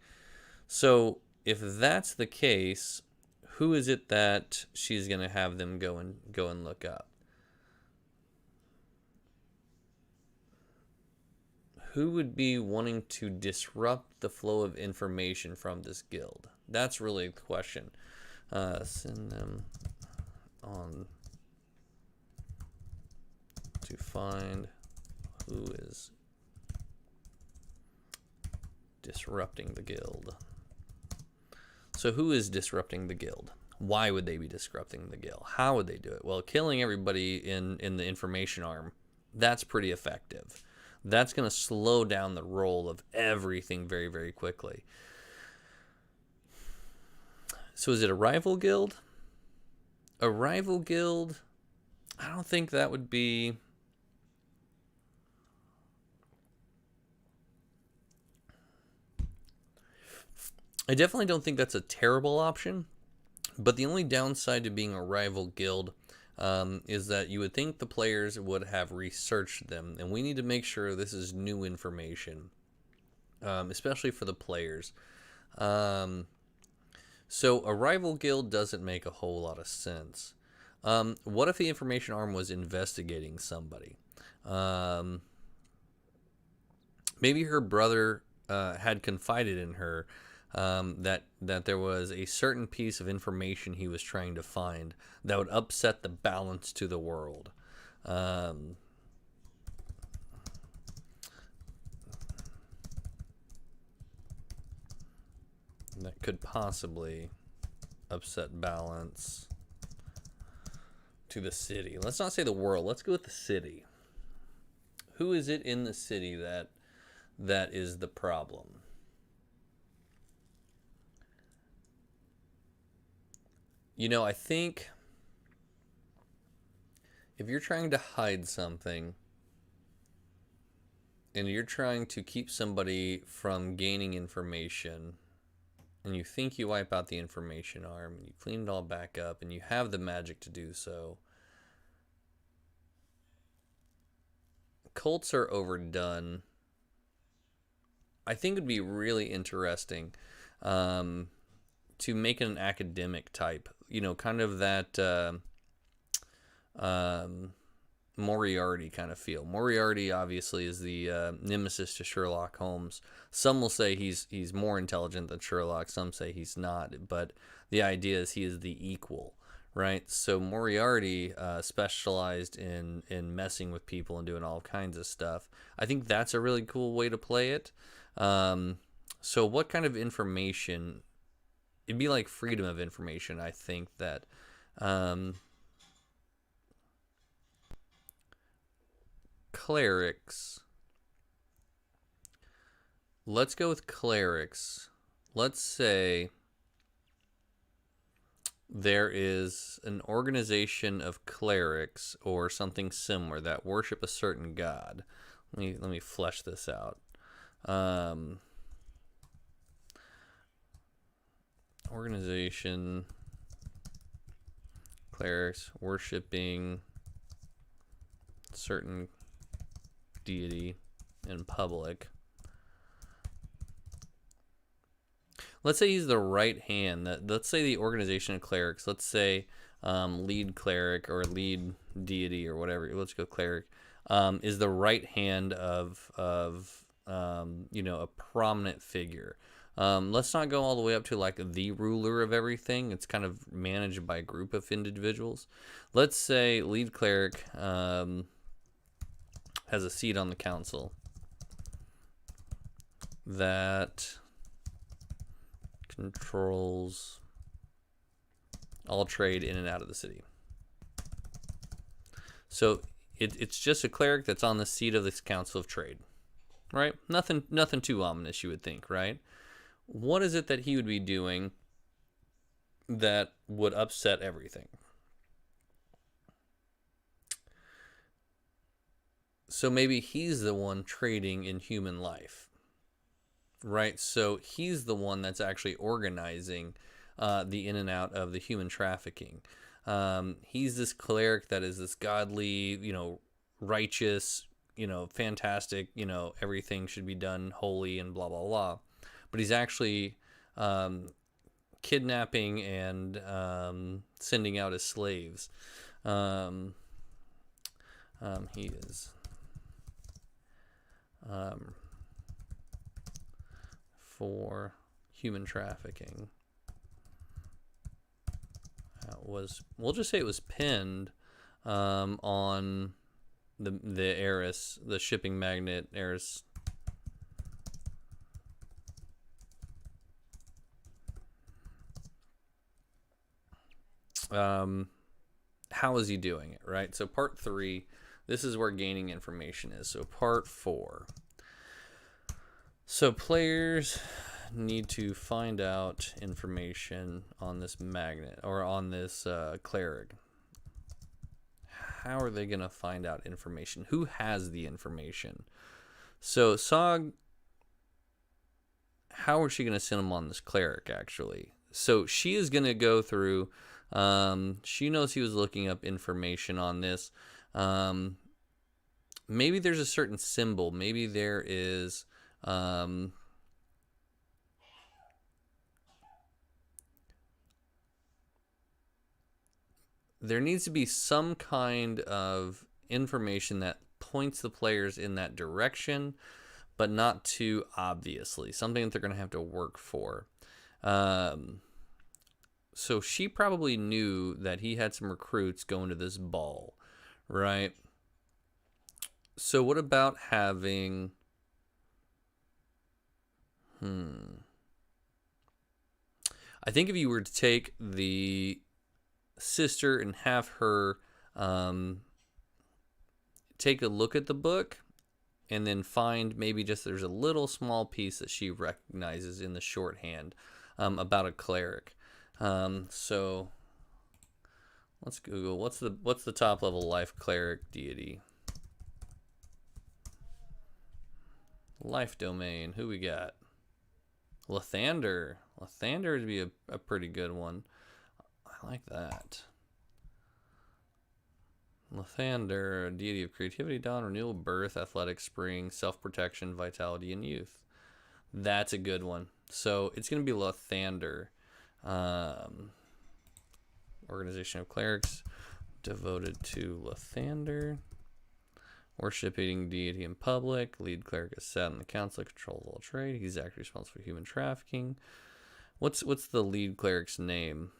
So if that's the case, who is it that she's going to have them go and look up? Who would be wanting to disrupt the flow of information from this guild? That's really the question. Send them on to find who is disrupting the guild. So who is disrupting the guild? Why would they be disrupting the guild? How would they do it? Well, killing everybody in the information arm, that's pretty effective. That's going to slow down the roll of everything very, very quickly. So is it a rival guild? A rival guild? I don't think that would be... I definitely don't think that's a terrible option. But the only downside to being a rival guild is that you would think the players would have researched them, and we need to make sure this is new information, especially for the players. So a rival guild doesn't make a whole lot of sense. What if the information arm was investigating somebody? Maybe her brother had confided in her that there was a certain piece of information he was trying to find that would upset the balance to the world. That could possibly upset balance to the city. Let's not say the world. Let's go with the city. Who is it in the city that is the problem? You know, I think if you're trying to hide something and you're trying to keep somebody from gaining information, and you think you wipe out the information arm and you clean it all back up and you have the magic to do so, cults are overdone. I think it'd be really interesting to make it an academic type, kind of that Moriarty kind of feel. Moriarty obviously is the nemesis to Sherlock Holmes. Some will say he's more intelligent than Sherlock. Some say he's not. But the idea is he is the equal, right? So Moriarty specialized in messing with people and doing all kinds of stuff. I think that's a really cool way to play it. So what kind of information? It'd be like freedom of information. I think that clerics let's go with clerics. Let's say there is an organization of clerics or something similar that worship a certain god. Let me flesh this out. Organization, clerics worshiping certain deity in public. Let's say he's the right hand. Let's say the organization of clerics. Let's say lead cleric or lead deity or whatever. Let's go cleric. Is the right hand of a prominent figure. Let's not go all the way up to like the ruler of everything. It's kind of managed by a group of individuals. Let's say lead cleric has a seat on the council that controls all trade in and out of the city. So it's just a cleric that's on the seat of this council of trade, right? Nothing too ominous, you would think, right? What is it that he would be doing that would upset everything? So maybe he's the one trading in human life, right? So he's the one that's actually organizing the in and out of the human trafficking. He's this cleric that is this godly, righteous, fantastic, everything should be done holy and blah, blah, blah. But he's actually kidnapping and sending out his slaves. He is for human trafficking. We'll just say it was pinned on the heiress, the shipping magnate heiress. How is he doing it, right? So part 3, this is where gaining information is. So part 4. So players need to find out information on this magnet or on this cleric. How are they going to find out information? Who has the information? So Sog, how is she going to send them on this cleric, actually? So she is going to go through, she knows he was looking up information on this. Maybe there's a certain symbol. Maybe there is... there needs to be some kind of information that points the players in that direction, but not too obviously. Something that they're going to have to work for. So she probably knew that he had some recruits going to this ball, right? So what about having... I think if you were to take the sister and have her take a look at the book and then find maybe just there's a little small piece that she recognizes in the shorthand about a cleric. So let's Google what's the top level life cleric deity. Life domain. Who we got? Lathander. Lathander would be a pretty good one. I like that. Lathander, deity of creativity, dawn, renewal, birth, athletic, spring, self-protection, vitality, and youth. That's a good one. So it's going to be Lathander. Organization of clerics devoted to Lathander. Worshipping deity in public. Lead cleric is sat on the council, controls all trade. He's actually responsible for human trafficking. What's the lead cleric's name?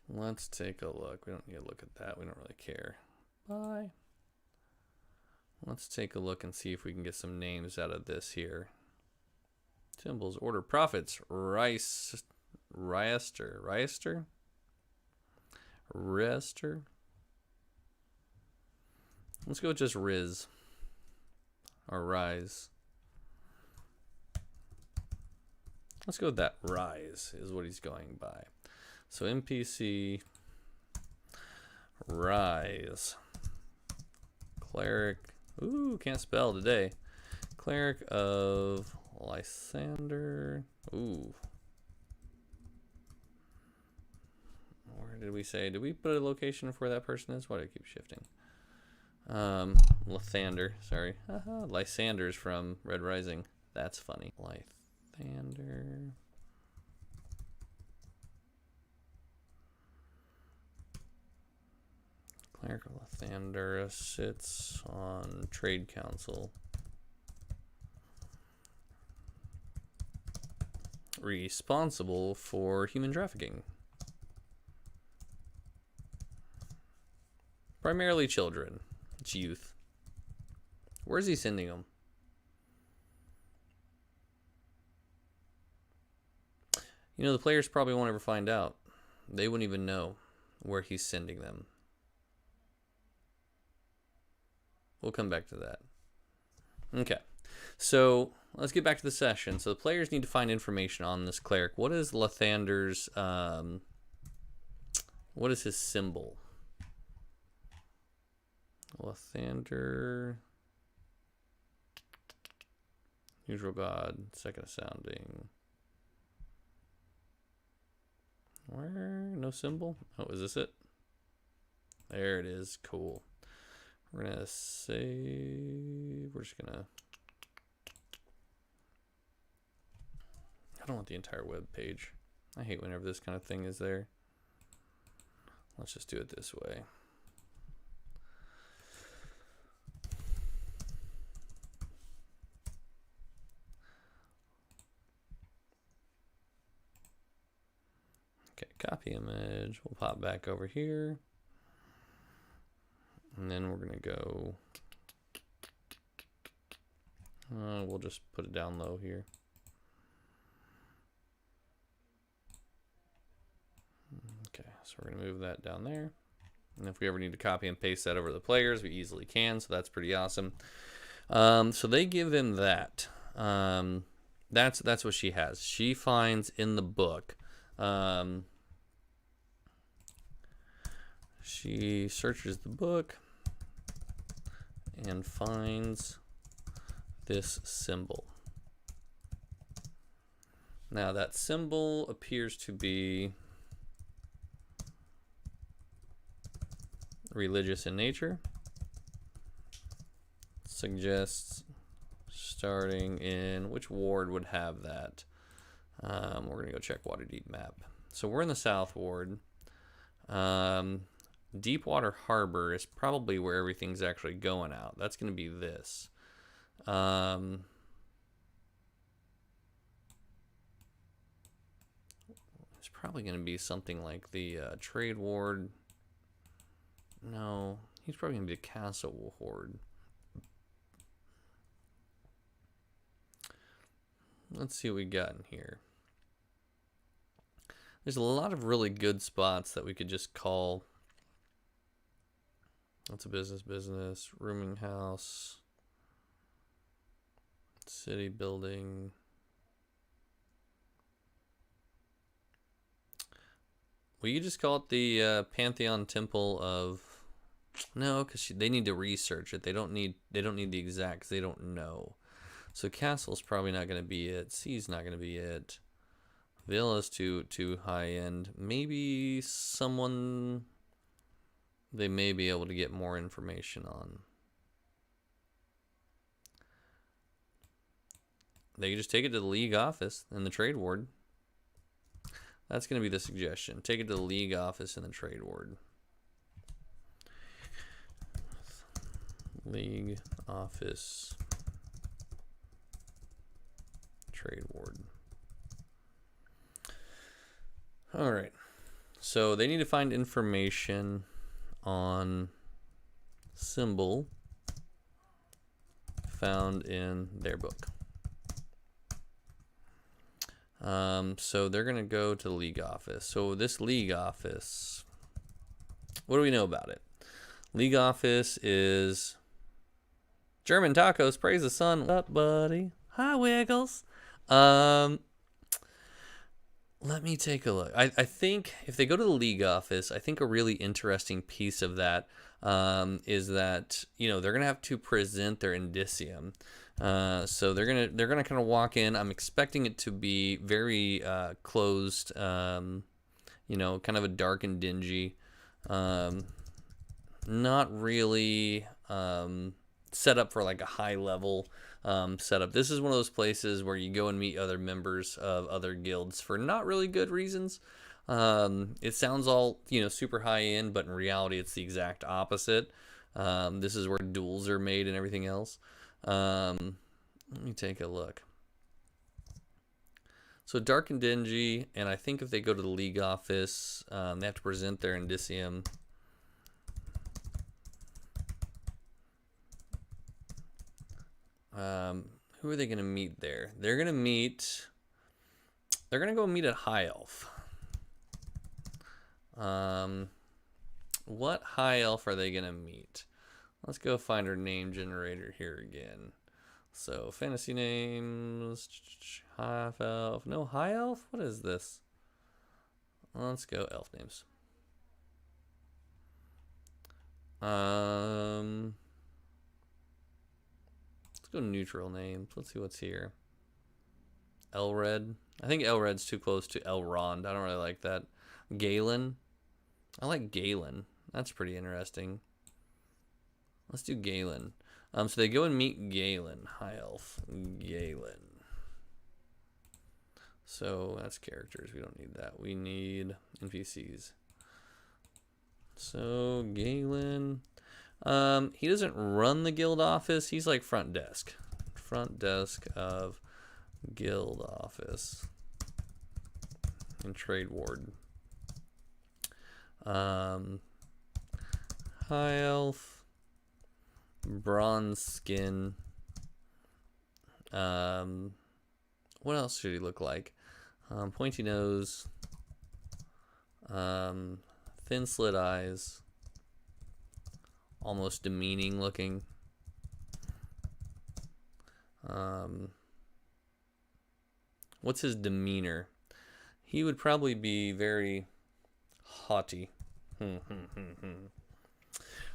Let's take a look. We don't need to look at that. We don't really care. Bye. Let's take a look and see if we can get some names out of this here. Symbols, order, prophets, Riester. Let's go with just Riz. or rise. Let's go with that. Rise is what he's going by. So NPC rise. Cleric. Ooh, can't spell today. Cleric of Lysander. Ooh. Where did we say? Did we put a location for where that person is? Why do I keep shifting? Lysander. Sorry. Lysander's from Red Rising. That's funny. Lysander. Cleric of Lysander sits on Trade Council. Responsible for human trafficking. Primarily children. It's youth. Where's he sending them? You know, the players probably won't ever find out. They wouldn't even know where he's sending them. We'll come back to that. Okay. So let's get back to the session. So the players need to find information on this cleric. What is Lathander's, what is his symbol? Lathander, neutral god, second sounding. Where? No symbol? Oh, is this it? There it is. Cool. We're gonna save. We're just gonna. I don't want the entire web page. I hate whenever this kind of thing is there. Let's just do it this way. Okay, copy image. We'll pop back over here. And then we're going to go. We'll just put it down low here. Okay, so we're going to move that down there. And if we ever need to copy and paste that over the players, we easily can. So that's pretty awesome. So they give him that. That's what she has. She finds in the book. She searches the book and finds this symbol. Now that symbol appears to be religious in nature. Suggests starting in which ward would have that. We're gonna go check Waterdeep map. So we're in the South Ward. Deepwater Harbor is probably where everything's actually going out. That's going to be this. It's probably going to be something like the Trade Ward. No, he's probably going to be the Castle Ward. Let's see what we got in here. There's a lot of really good spots that we could just call. That's a business, rooming house, city building. Will you just call it the Pantheon Temple of? No, because they need to research it. They don't need the exact, 'cause they don't know. So castle's probably not going to be it. C's not going to be it. Villa's too high end. Maybe someone. They may be able to get more information on. They can just take it to the League office in the Trade Ward. That's going to be the suggestion. Take it to the League office in the Trade Ward. League office. Trade Ward. All right. So they need to find information on symbol found in their book. So they're going to go to the League office. So this League office, what do we know about it? League office is German tacos, praise the sun. What up, buddy? Hi, Wiggles. Um, Let me take a look. I think if they go to the league office, I think a really interesting piece of that is that they're gonna have to present their indicium. So they're gonna kind of walk in. I'm expecting it to be very closed. Kind of a dark and dingy. Not really set up for like a high level setup. This is one of those places where you go and meet other members of other guilds for not really good reasons. It sounds all super high end, but in reality it's the exact opposite. This is where duels are made and everything else. Let me take a look. So dark and dingy, and I think if they go to the league office, they have to present their indicium. Who are they going to meet there? They're going to go meet at High Elf. What High Elf are they going to meet? Let's go find our name generator here again. So fantasy names, High Elf. No, High Elf? What is this? Let's go elf names. Let's go neutral names. Let's see what's here. Elred. I think Elred's too close to Elrond. I don't really like that. Galen. I like Galen. That's pretty interesting. Let's do Galen. So they go and meet Galen. High Elf. Galen. So that's characters. We don't need that. We need NPCs. So Galen. He doesn't run the guild office. He's like front desk. Front desk of guild office. And trade ward. High elf. Bronze skin. What else should he look like? Pointy nose. Thin slit eyes. Almost demeaning looking. What's his demeanor? He would probably be very haughty.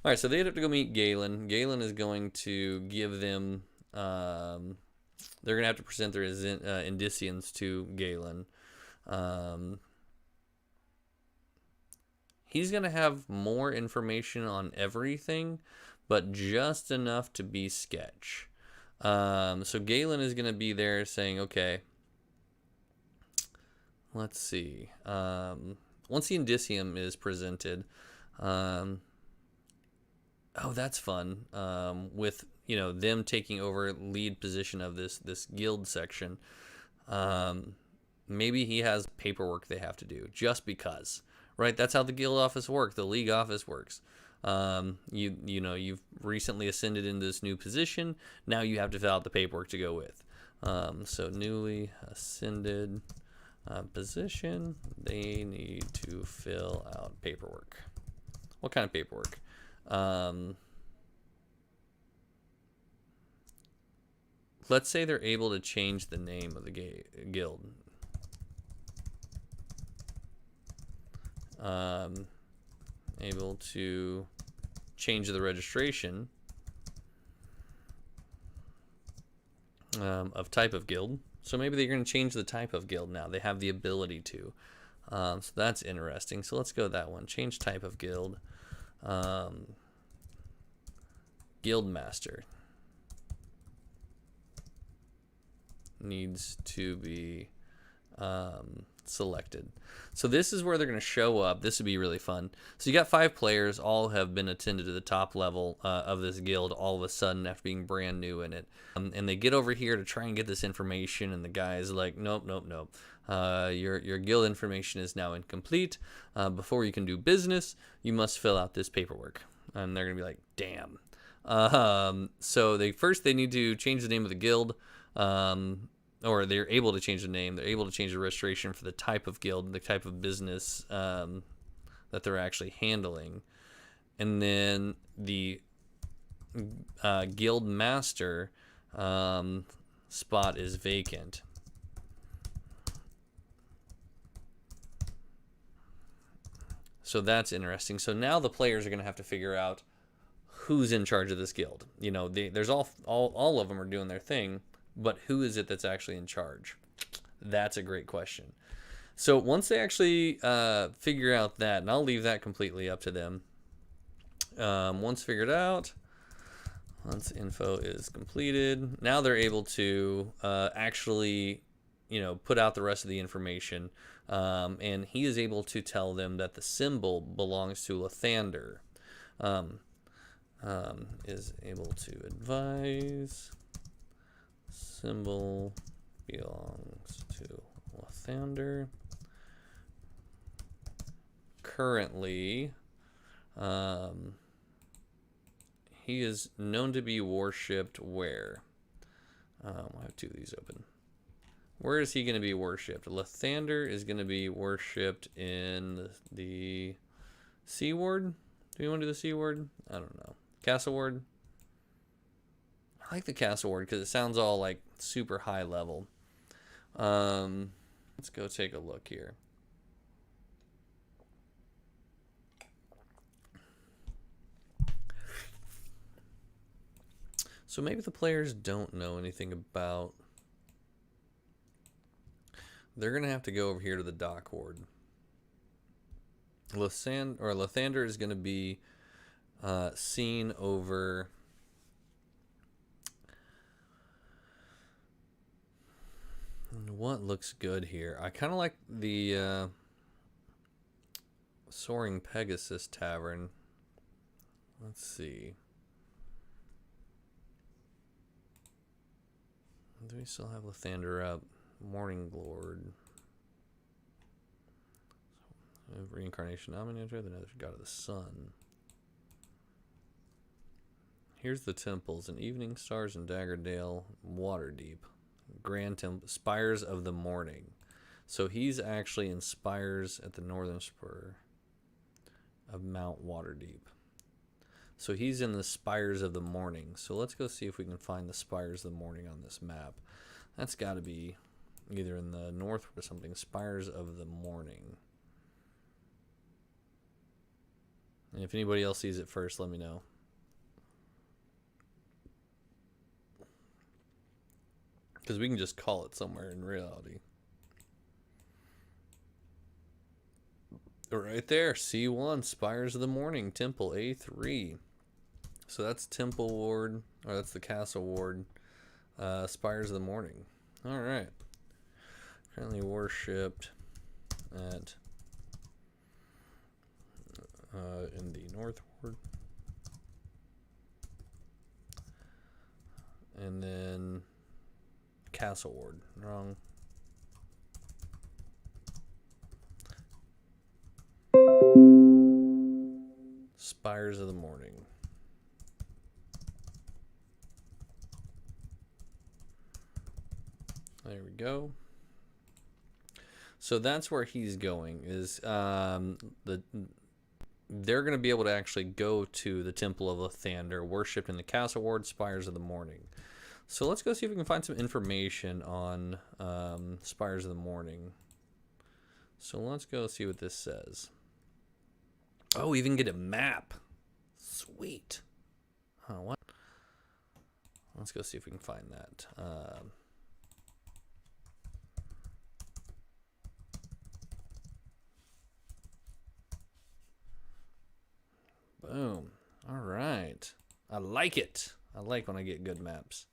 Alright, so they'd have to go meet Galen. Galen is going to give them... they're going to have to present their indiciums to Galen. He's going to have more information on everything, but just enough to be sketch. So Galen is going to be there saying, okay, let's see. Once the indicium is presented, oh, that's fun. With them taking over lead position of this guild section, maybe he has paperwork they have to do just because. Right, that's how the guild office works. The league office works. You've recently ascended into this new position. Now you have to fill out the paperwork to go with. So newly ascended position, they need to fill out paperwork. What kind of paperwork? Let's say they're able to change the name of the guild. Able to change the registration of type of guild. So maybe they're going to change the type of guild now. They have the ability to. So that's interesting. So let's go that one. Change type of guild. Guild master needs to be selected. So this is where they're going to show up. This would be really fun. So you got 5 players, all have been attended to the top level of this guild all of a sudden after being brand new in it. And they get over here to try and get this information, and the guy's like, nope. Your guild information is now incomplete. Before you can do business, you must fill out this paperwork. And they're going to be like, damn. So they need to change the name of the guild. Or they're able to change the name. They're able to change the registration for the type of guild, the type of business that they're actually handling. And then the guild master spot is vacant. So that's interesting. So now the players are going to have to figure out who's in charge of this guild. You know, there's all of them are doing their thing, but who is it that's actually in charge? That's a great question. So once they actually figure out that, and I'll leave that completely up to them. Once figured out, once info is completed, now they're able to actually, put out the rest of the information. And he is able to tell them that the symbol belongs to Lathander. Is able to advise symbol belongs to Lathander. Currently, he is known to be worshipped where? I have two of these open. Where is he going to be worshipped? Lathander is going to be worshipped in the Sea Ward. Do you want to do the Sea Ward? I don't know. Castle Ward? I like the Castle Ward because it sounds all like super high level. Let's go take a look here. So maybe the players don't know anything about. They're going to have to go over here to the Dock Ward. Lathander is going to be seen over. What looks good here? I kind of like the Soaring Pegasus Tavern. Let's see. Do we still have Lathander up? Morning Lord. Reincarnation Dominator, the Nether God of the Sun. Here's the temples in Evening Stars and Daggerdale, Waterdeep. Grand Temple, Spires of the Morning. So he's actually in Spires at the northern spur of Mount Waterdeep. So he's in the Spires of the Morning. So let's go see if we can find the Spires of the Morning on this map. That's got to be either in the north or something. Spires of the Morning. And if anybody else sees it first, let me know. Because we can just call it somewhere in reality. Right there, C1, Spires of the Morning, Temple A3. So that's Temple Ward, or that's the Castle Ward, Spires of the Morning. All right. Currently worshipped at in the North Ward. And then Castle Ward. Wrong. Spires of the Morning. There we go. So that's where he's going. Is they're going to be able to actually go to the Temple of Lathander, worshipped in the Castle Ward, Spires of the Morning. So let's go see if we can find some information on Spires of the Morning. So let's go see what this says. Oh, we even get a map. Sweet. Oh, what? Let's go see if we can find that. Boom. All right. I like it. I like when I get good maps.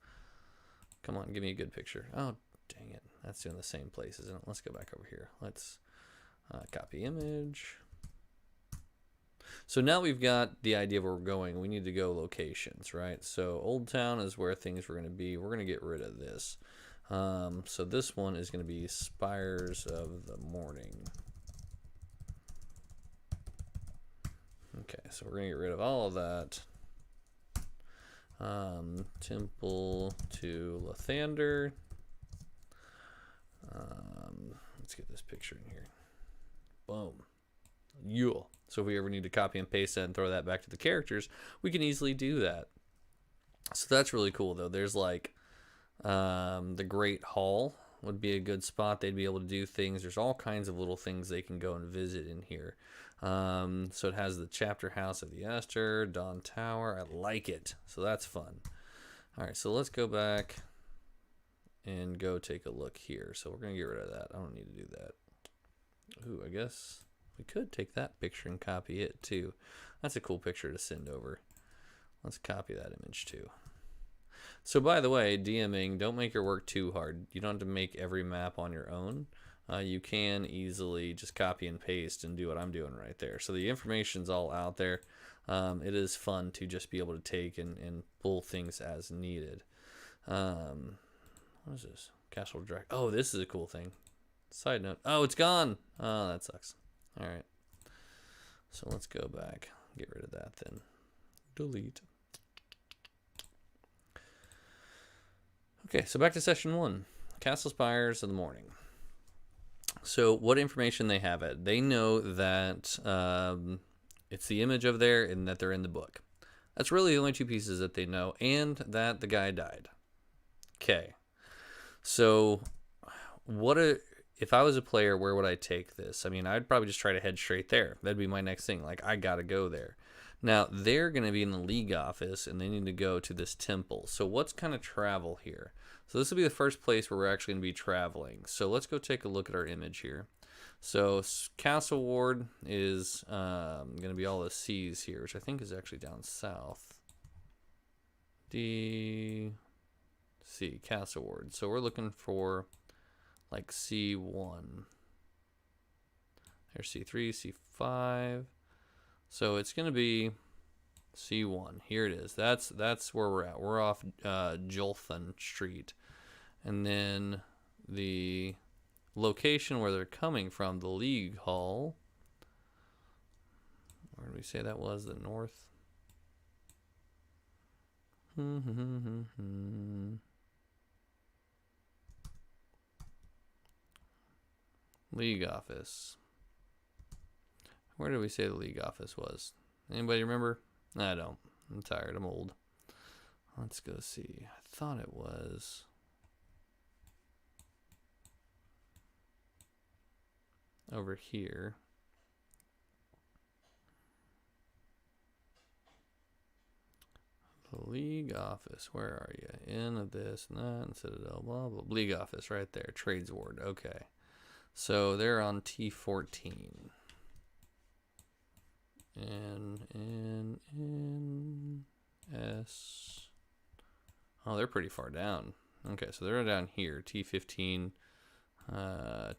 Come on, give me a good picture. Oh, dang it. That's in the same place, isn't it? Let's go back over here. Let's copy image. So now we've got the idea of where we're going. We need to go locations, right? So Old Town is where things were going to be. We're going to get rid of this. So this one is going to be Spires of the Morning. Okay, so we're going to get rid of all of that. Temple to Lathander. Let's get this picture in here. Boom. So if we ever need to copy and paste that and throw that back to the characters, we can easily do that. So that's really cool though. There's like the Great Hall would be a good spot. They'd be able to do things. There's all kinds of little things they can go and visit in here. So it has the chapter house of the Esther, Dawn Tower. I like it. So that's fun. All right, so let's go back and go take a look here. So we're going to get rid of that. I don't need to do that. Ooh, I guess we could take that picture and copy it too. That's a cool picture to send over. Let's copy that image too. So by the way, DMing, don't make your work too hard. You don't have to make every map on your own. You can easily just copy and paste and do what I'm doing right there. So the information's all out there. It is fun to just be able to take and pull things as needed. What is this? Castle Direct. Oh, this is a cool thing. Side note. Oh, it's gone. Oh, that sucks. All right. So let's go back. Get rid of that then. Delete. Okay, so back to session 1. Castle Spires of the Morning. So what information they have it? They know that it's the image of there and that they're in the book. That's really the only 2 pieces that they know, and that the guy died. Okay. So if I was a player, where would I take this? I mean, I'd probably just try to head straight there. That'd be my next thing. Like, I got to go there. Now, they're going to be in the League office, and they need to go to this temple. So what's kind of travel here? So this will be the first place where we're actually going to be traveling. So let's go take a look at our image here. So Castle Ward is going to be all the C's here, which I think is actually down south. D, C, Castle Ward. So we're looking for like C1. There's C3, C5. So it's going to be C1. Here it is. That's where we're at. We're off Jolthon Street. And then the location where they're coming from, the League Hall. Where did we say that was? The north? League office. Where did we say the League office was? Anybody remember? I don't. I'm tired. I'm old. Let's go see. I thought it was over here. The League office. Where are you? In of this and that and Citadel. Blah, blah. League office right there. Trades Ward. Okay. So they're on T14. N, S. Oh, they're pretty far down. Okay, so they're down here. T15, T13,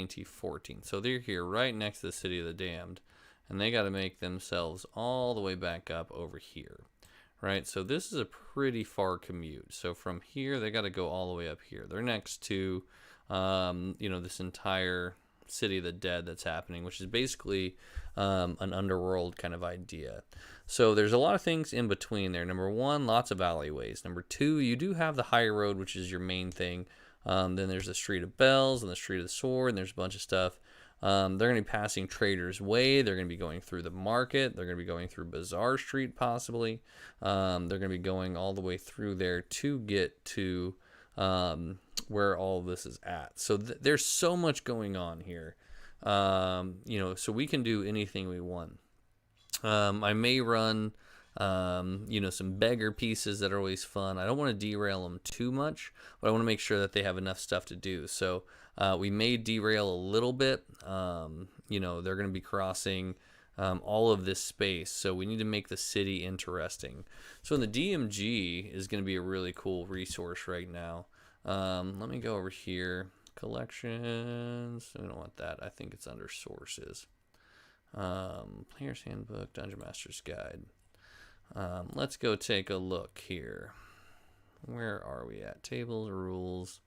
T14. So they're here right next to the City of the Damned. And they got to make themselves all the way back up over here. Right? So this is a pretty far commute. So from here, they got to go all the way up here. They're next to, this entire City of the Dead that's happening, which is basically an underworld kind of idea. So there's a lot of things in between there. Number 1, lots of alleyways. Number 2, you do have the high road, which is your main thing. Then there's the Street of Bells and the Street of the Sword, and there's a bunch of stuff. They're going to be passing Trader's Way. They're going to be going through the market. They're going to be going through Bazaar Street, possibly. They're going to be going all the way through there to get to where all of this is at. So there's so much going on here. So we can do anything we want. I may run, some beggar pieces that are always fun. I don't want to derail them too much, but I want to make sure that they have enough stuff to do. So we may derail a little bit. They're going to be crossing all of this space, so we need to make the city interesting. So the DMG is going to be a really cool resource right now. Let me go over here. Collections. We don't want that. I think it's under sources. Player's Handbook, Dungeon Master's Guide. Let's go take a look here. Where are we at? Tables, rules.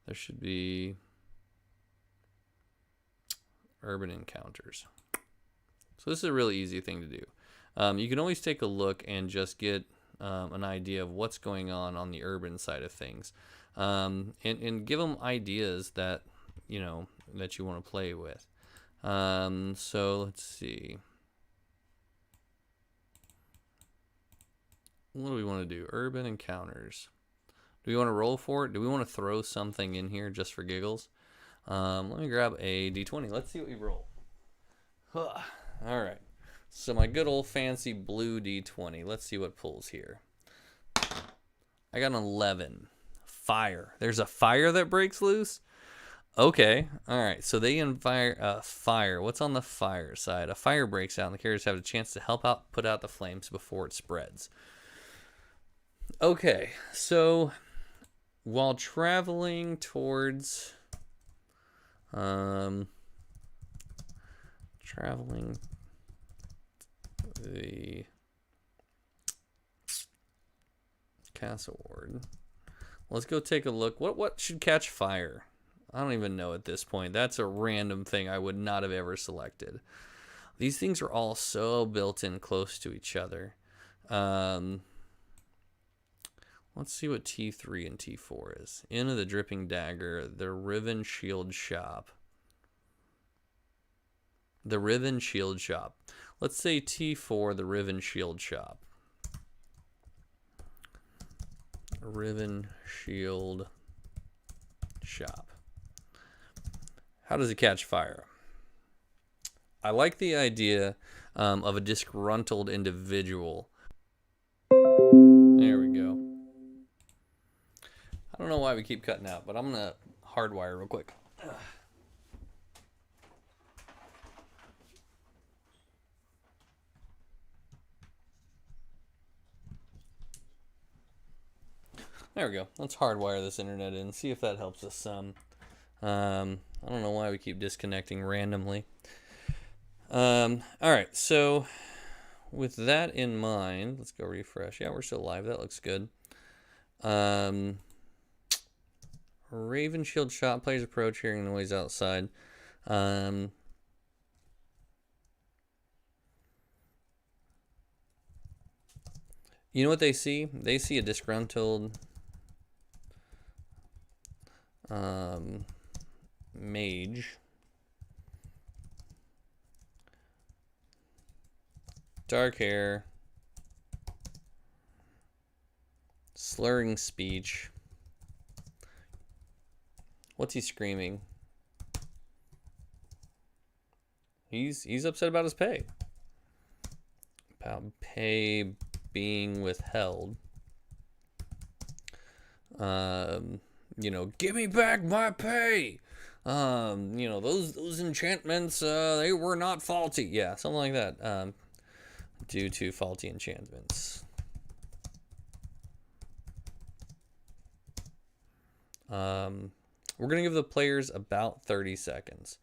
There should be urban encounters. So this is a really easy thing to do. You can always take a look and just get an idea of what's going on the urban side of things. And give them ideas that you want to play with. So let's see. What do we want to do? Urban encounters. Do we want to roll for it? Do we want to throw something in here just for giggles? Let me grab a d20. Let's see what we roll. Huh. All right. So my good old fancy blue d20. Let's see what pulls here. I got an 11. Fire. There's a fire that breaks loose? Okay. All right. So they invite fire. What's on the fire side? A fire breaks out and the characters have a chance to help out put out the flames before it spreads. Okay. So while traveling towards traveling the castle ward. Let's go take a look. What should catch fire? I don't even know at this point. That's a random thing I would not have ever selected. These things are all so built in close to each other. Let's see what T3 and T4 is. Inn of the Dripping Dagger, the Riven Shield Shop. The Riven Shield Shop. Let's say T4, the Riven Shield Shop. Riven Shield Shop. How does it catch fire? I like the idea of a disgruntled individual. There we go. I don't know why we keep cutting out, but I'm going to hardwire real quick. There we go. Let's hardwire this internet in, see if that helps us some. I don't know why we keep disconnecting randomly. Alright, so with that in mind, let's go refresh. Yeah, we're still live. That looks good. Raven Shield Shop. Players approach, hearing noise outside. You know what they see? They see a disgruntled mage. Dark hair. Slurring speech. What's he screaming? He's upset about his pay. About pay being withheld. You know, give me back my pay. You know, those enchantments, they were not faulty. Yeah, something like that. Due to faulty enchantments. We're going to give the players about 30 seconds.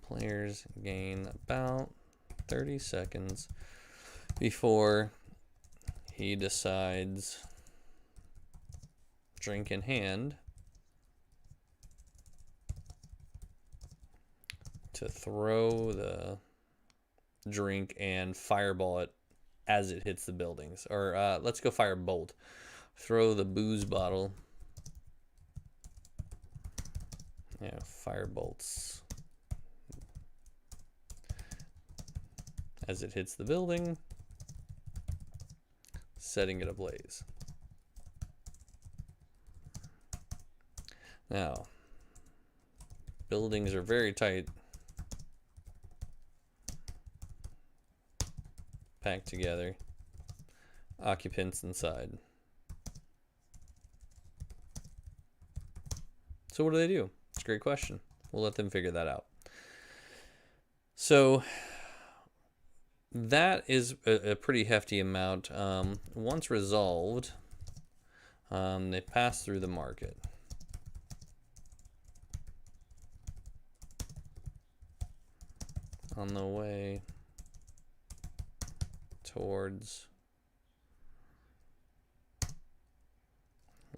Players gain about 30 seconds before he decides, drink in hand, to throw the drink and fireball it as it hits the buildings. Or let's go firebolt. Throw the booze bottle. Yeah, firebolts as it hits the building, setting it ablaze. Now, buildings are very tight, packed together, occupants inside. So what do? It's a great question. We'll let them figure that out. So that is a pretty hefty amount. Once resolved, they pass through the market. On the way towards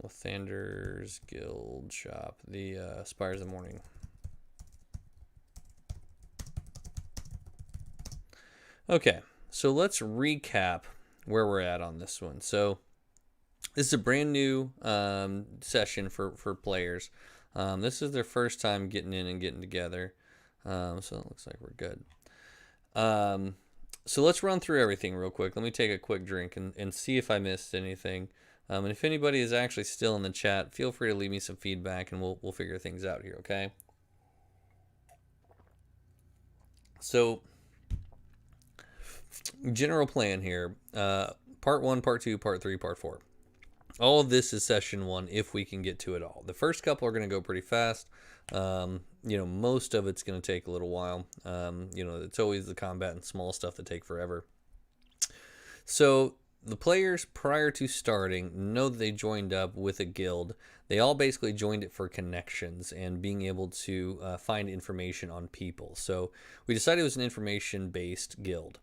Lathander's Guild Shop, the Spires of Morning. Okay, so let's recap where we're at on this one. So this is a brand new session for players. This is their first time getting in and getting together. So it looks like we're good. So let's run through everything real quick. Let me take a quick drink and see if I missed anything. And if anybody is actually still in the chat, feel free to leave me some feedback and we'll figure things out here, okay? So, general plan here. Part 1, Part 2, Part 3, Part 4. All of this is session 1 if we can get to it all. The first couple are going to go pretty fast. Most of it's going to take a little while. It's always the combat and small stuff that take forever. So the players, prior to starting, know that they joined up with a guild. They all basically joined it for connections and being able to find information on people. So we decided it was an information-based guild.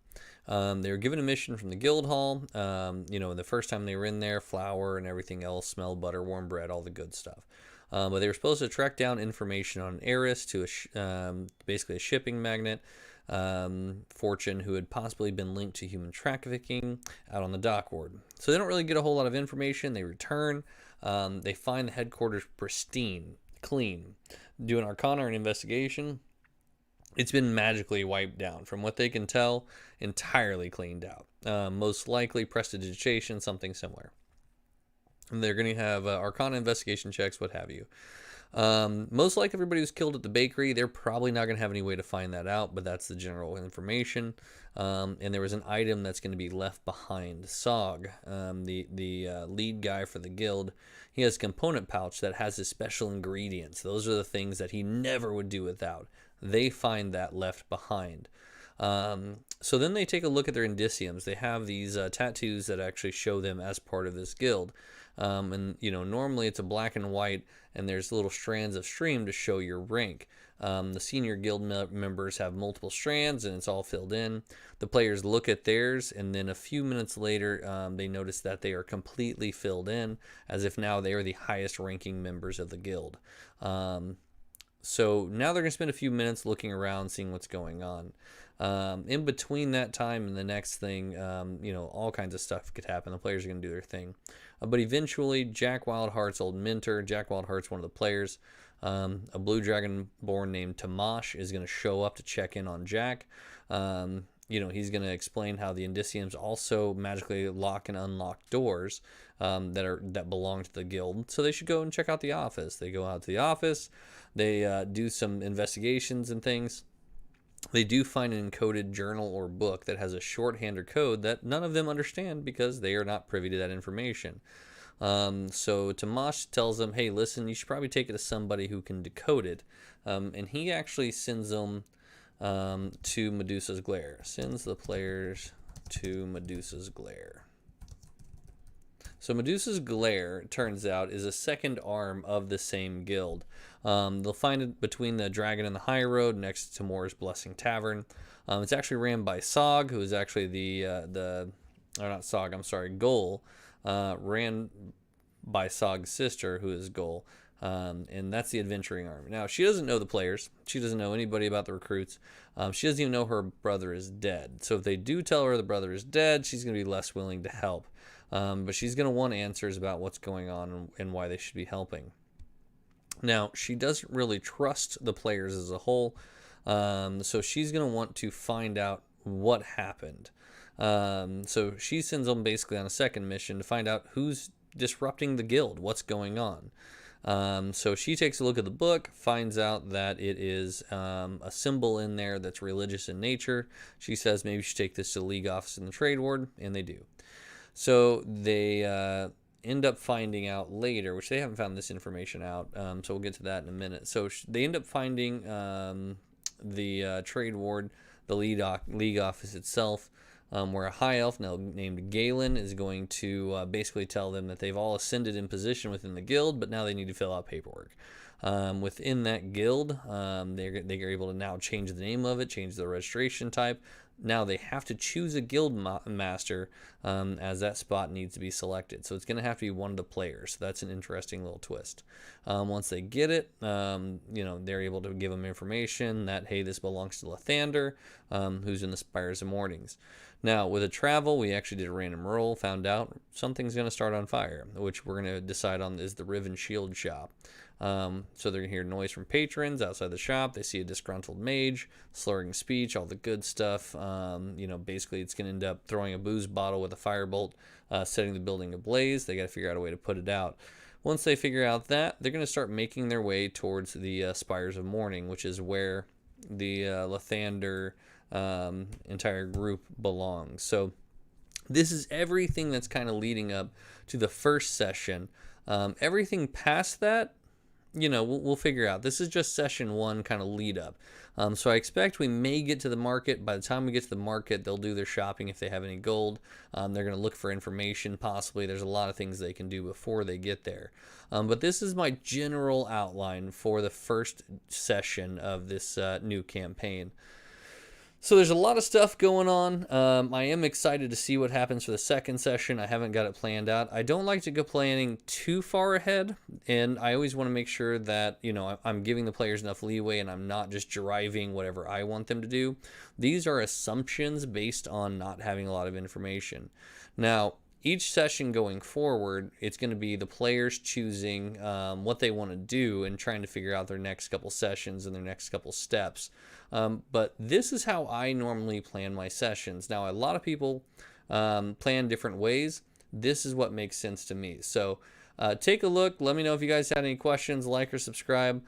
They were given a mission from the guild hall. The first time they were in there, flour and everything else, smelled butter, warm bread, all the good stuff. But they were supposed to track down information on an heiress to basically a shipping magnate, Fortune, who had possibly been linked to human trafficking out on the dock ward. So they don't really get a whole lot of information. They return. They find the headquarters pristine, clean. Do an arcana or an investigation. It's been magically wiped down. From what they can tell, entirely cleaned out. Most likely prestidigitation, something similar. And they're going to have arcana investigation checks, what have you. Most likely everybody who's killed at the bakery, they're probably not going to have any way to find that out, but that's the general information. And there was an item that's going to be left behind. Sog, the lead guy for the guild, he has a component pouch that has his special ingredients. Those are the things that he never would do without. They find that left behind. So then they take a look at their indiciums. They have these tattoos that actually show them as part of this guild. Normally it's a black and white, and there's little strands of stream to show your rank. The senior guild members have multiple strands, and it's all filled in. The players look at theirs, and then a few minutes later, they notice that they are completely filled in, as if now they are the highest ranking members of the guild. So now they're going to spend a few minutes looking around, seeing what's going on. In between that time and the next thing, all kinds of stuff could happen. The players are going to do their thing. But eventually, Jack Wildheart's old mentor, Jack Wildheart's one of the players, a blue dragonborn named Tamash is going to show up to check in on Jack. He's going to explain how the indiciums also magically lock and unlock doors that belong to the guild. So they should go and check out the office. They go out to the office. They do some investigations and things. They do find an encoded journal or book that has a shorthand or code that none of them understand because they are not privy to that information. So Tamash tells them, hey, listen, you should probably take it to somebody who can decode it. And he actually sends them to Medusa's Glare. Sends the players to Medusa's Glare. So Medusa's Glare, it turns out, is a second arm of the same guild. They'll find it between the Dragon and the High Road next to Moore's Blessing Tavern. It's actually ran by Sog, who is actually Gol, ran by Sog's sister, who is Gol. And that's the adventuring arm. Now, she doesn't know the players. She doesn't know anybody about the recruits. She doesn't even know her brother is dead. So if they do tell her the brother is dead, she's going to be less willing to help. But she's going to want answers about what's going on and why they should be helping. Now, she doesn't really trust the players as a whole. So she's going to want to find out what happened. So she sends them basically on a second mission to find out who's disrupting the guild, what's going on. So she takes a look at the book, finds out that it is a symbol in there that's religious in nature. She says maybe you should take this to the League office in the Trade Ward, and they do. So they end up finding out later, which they haven't found this information out, so we'll get to that in a minute. So they end up finding the Trade Ward, the League office itself, where a high elf now named Galen is going to basically tell them that they've all ascended in position within the guild, but now they need to fill out paperwork. Within that guild, they're able to now change the name of it, change the registration type. Now they have to choose a guild master as that spot needs to be selected. So it's going to have to be one of the players. So that's an interesting little twist. Once they get it, they're able to give them information that, hey, this belongs to Lathander, who's in the Spires of Mornings. Now, with a travel, we actually did a random roll, found out something's going to start on fire, which we're going to decide on is the Riven Shield Shop. So they're going to hear noise from patrons outside the shop. They see a disgruntled mage, slurring speech, all the good stuff. Basically it's going to end up throwing a booze bottle with a firebolt, setting the building ablaze. They got to figure out a way to put it out. Once they figure out that, they're going to start making their way towards the Spires of Morning, which is where the Lathander entire group belongs. So this is everything that's kind of leading up to the first session. Everything past that, we'll figure out. This is just session 1 kind of lead up. So I expect we may get to the market. By the time we get to the market, they'll do their shopping if they have any gold. They're going to look for information, possibly. There's a lot of things they can do before they get there. But this is my general outline for the first session of this new campaign. So there's a lot of stuff going on. I am excited to see what happens for the second session. I haven't got it planned out. I don't like to go planning too far ahead, and I always want to make sure that I'm giving the players enough leeway and I'm not just driving whatever I want them to do. These are assumptions based on not having a lot of information. Now, each session going forward, it's going to be the players choosing what they want to do and trying to figure out their next couple sessions and their next couple steps. But this is how I normally plan my sessions. Now, a lot of people plan different ways. This is what makes sense to me. So take a look. Let me know if you guys had any questions. Like or subscribe.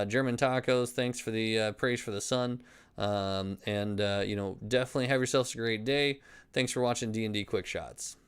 German Tacos, thanks for the praise for the sun. Definitely have yourselves a great day. Thanks for watching D&D Quick Shots.